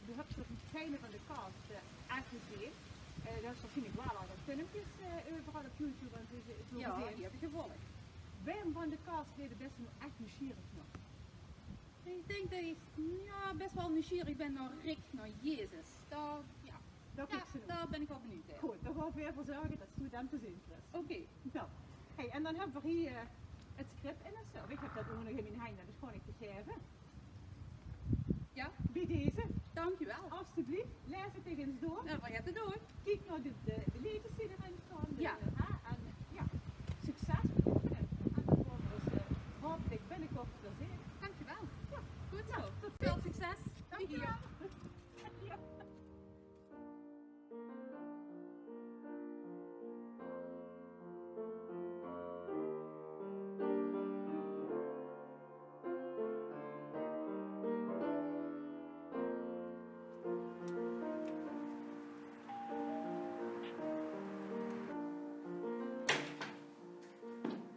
Speaker 6: u hebt toch een kleine van de cast uitgezien. Dat is waarschijnlijk wel al wat filmpjes overal op YouTube en zo
Speaker 16: Ja,
Speaker 6: gezien.
Speaker 16: die heb ik gevolgd.
Speaker 6: Wem van de cast deed best wel echt nieuwsgierig nog?
Speaker 16: Ik denk dat ik best wel nieuwsgierig ben naar Rick, naar Jezus. Daar ben ik wel benieuwd naar.
Speaker 6: Goed, dan gaan we weer voor zorgen dat het aan te zien is.
Speaker 16: Oké.
Speaker 6: Nou, hey, en dan hebben we hier het script in en zo. Ik heb dat ook nog in mijn hand, dat is gewoon niet te geven.
Speaker 16: Ja?
Speaker 6: Bij deze.
Speaker 16: Dankjewel.
Speaker 6: Alsjeblieft, lees het tegen eens door.
Speaker 16: Nou, wat gaat het doen?
Speaker 6: Kijk naar de liedjes die erin staan.
Speaker 16: Ja.
Speaker 6: En ja, succes met oefenen. En dan worden we dus hopelijk binnenkort weer zien.
Speaker 16: Dankjewel.
Speaker 6: Ja.
Speaker 16: Goed zo.
Speaker 6: Nou, tot
Speaker 16: veel
Speaker 6: ziens.
Speaker 16: succes.
Speaker 6: Dankjewel. Ja.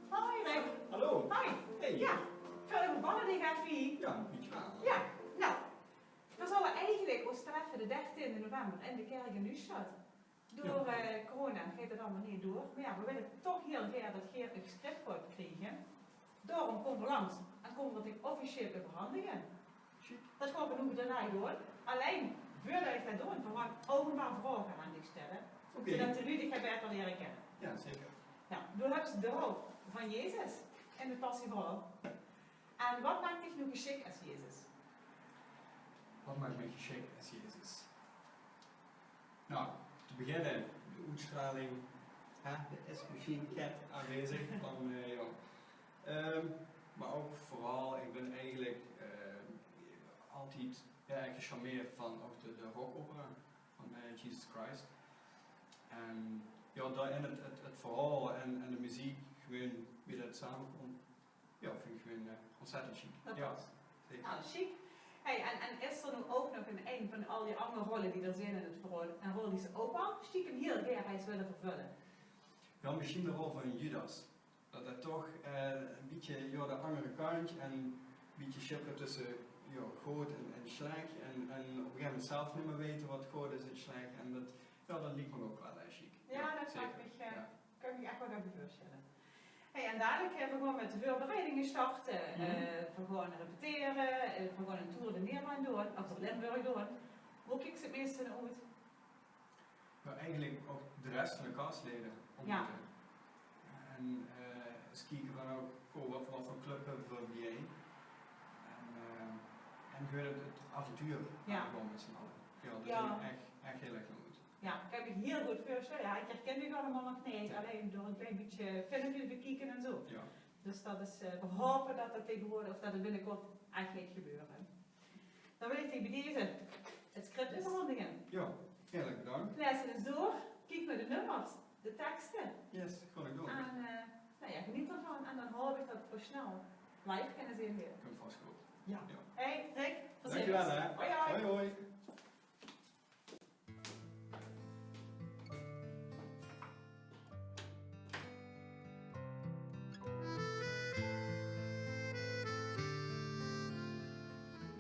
Speaker 10: Hoi Rick.
Speaker 17: Hallo.
Speaker 10: Hoi.
Speaker 17: Hey.
Speaker 10: Ja, veel gevallen die gaat vie.
Speaker 17: Ja, een beetje aan.
Speaker 10: Ja, nou. We zouden eigenlijk ons treffen de 13e november in de kerk in Nussstad. Door corona gaat het allemaal niet door. Maar ja, we willen toch heel graag dat Geert een script wordt krijgen. Daarom komen we langs en komen we het officieel te verhandigen. Dat gaan we nu daarna doen. Alleen, voordat ik dat doen, verwacht ik ook een paar vragen aan dich stellen. Zodat jullie die beter leren kennen.
Speaker 17: Ja, zeker.
Speaker 10: Nou, toen hebben ze de rol van Jezus in de passieverhaal. En wat maakt dich nu geschikt als Jezus?
Speaker 17: Wat maakt mij geschikt als Jezus? Nou, te beginnen, de uitstraling. Er is misschien get aanwezig van, maar ook vooral, ik ben eigenlijk altijd echt gecharmeerd van ook de rockopera van Jesus Christ. En ja, daarin het verhaal en de muziek, gewoon wie dat samenkomt, ja, vind ik gewoon ontzettend chic.
Speaker 10: Dat
Speaker 17: ja,
Speaker 10: was.
Speaker 17: zeker.
Speaker 10: Nou, chic. Hey, en is er nu ook nog een van al die andere rollen die er zijn in het verhaal, een rol die ze ook al stiekem heel graag willen vervullen?
Speaker 17: Ja, misschien de rol van Judas. Dat toch een beetje ja, de andere kant en een beetje schipperen tussen ja, goed en slecht en op een gegeven moment zelf niet meer weten wat goed is en slecht en dat liep me ook wel chic.
Speaker 10: Ja, dat kan ik me echt wel even voorstellen. Hey, en dadelijk we gaan met de voorbereidingen starten, we gaan repeteren, we gaan een tour de Nederland doen, of de Limburg doen. Hoe kijkt het meeste naar uit?
Speaker 17: Ja, eigenlijk ook de rest van de castleden ontmoeten. En eens kijken van ook wat voor club hebben we voor BA. En gewoon het avontuur gewoon met z'n allen. Ja, dat is echt heel erg goed.
Speaker 10: Ja, ik heb me heel goed voorstellen. Ja, ik herken die allemaal nog niet, alleen door een klein beetje filmpjes bekijken en zo.
Speaker 17: Ja.
Speaker 10: Dus dat is, we hopen dat dat tegenwoordig, of dat het binnenkort echt gaat gebeuren. Dan wil ik tegen deze het script in behandigen.
Speaker 17: Ja, heel bedankt.
Speaker 10: Lees het eens door, kijk naar de nummers, de teksten.
Speaker 17: Yes, ga ik door.
Speaker 10: En nou ja, geniet ervan en dan hoop ik dat we snel live kunnen zien weer.
Speaker 17: Komt vast goed.
Speaker 10: Ja. Hey, Rick,
Speaker 17: dankjewel hè.
Speaker 10: Hoi hoi.
Speaker 17: Hoi hoi.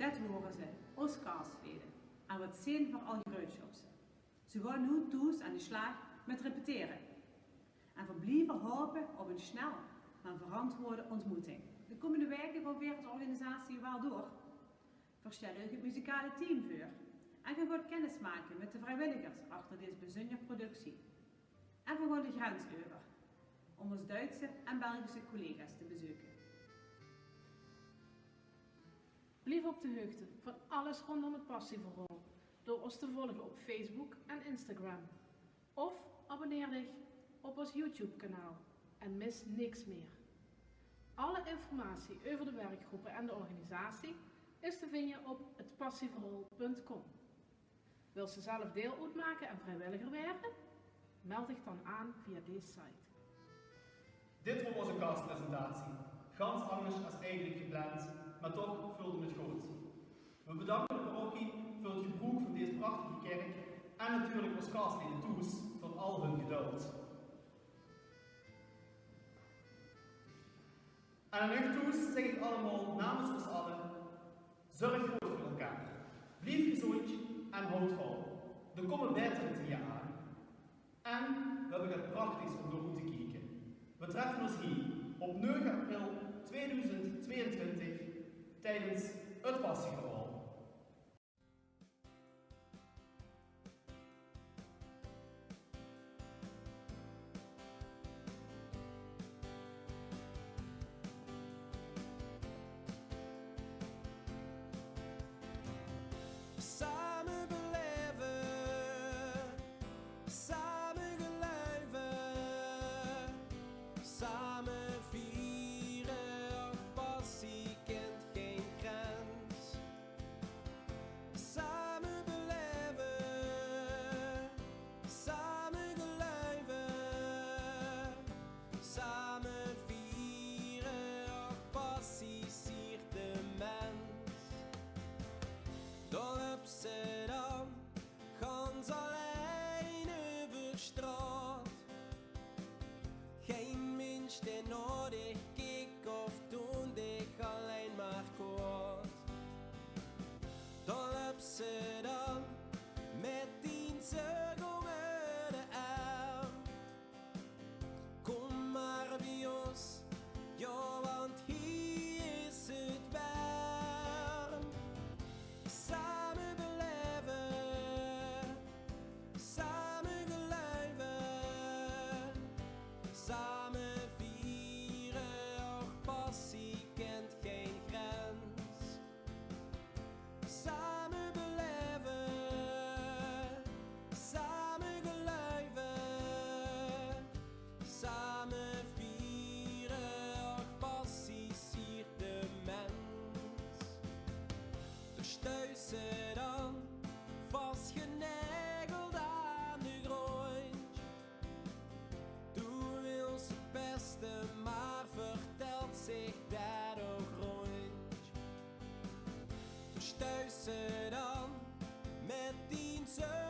Speaker 6: Dat horen ze, ons kaasleden. En wat zien voor al gruitje op ze. Ze gaan nu toes aan de slag met repeteren. En we blijven hopen op een snel maar verantwoorde ontmoeting. De komende weken probeert de organisatie wel door. We stellen ook het muzikale team voor. En we gaan kennis maken met de vrijwilligers achter deze bijzondere productie. En we gaan de grens over om onze Duitse en Belgische collega's te bezoeken.
Speaker 5: Blijf op de hoogte van alles rondom het passieverhaal door ons te volgen op Facebook en Instagram. Of abonneer dich op ons YouTube kanaal en mis niks meer. Alle informatie over de werkgroepen en de organisatie is te vinden op hetpassieverhaal.com. Wil je zelf deel uitmaken en vrijwilliger werken? Meld dich dan aan via deze site.
Speaker 4: Dit was onze castpresentatie. Gans anders als eigenlijk gepland, maar toch vulde het goed. We bedanken de parochie voor het gebruik van deze prachtige kerk en natuurlijk ons castleden toes voor al hun geduld. En aan u toes zeg ik allemaal namens ons allen, zorg goed voor elkaar. Blijf gezond en houd vol. Er komen betere tijden aan. En we hebben het prachtigs om door te kijken. We treffen ons hier op 9 april 2022 tijdens het Passieverhaal.
Speaker 18: Samen beleven, samen geluiven, samen vieren, och passie kent geen grens. Samen beleven, samen geluiven, samen vieren, och passie siert de mens. Dan heb ze dan gans alleen over straat. Geen mens die nodig keek of toen dich alleen maar kwaad. Dan heb ze dan met 10 zorg over de arm. Kom maar bij ons, ja, want hier is het warm. Samen beleven, samen geluiven, samen vieren, och passie kent geen grens. Samen beleven, samen geluiven, samen vieren, och passie siert de mens. Dus thuis ze dan vastgenageld aan de grond. Doe wil ze het beste, maar vertelt zich daar ook rond. Dus thuis ze dan met 10 zorg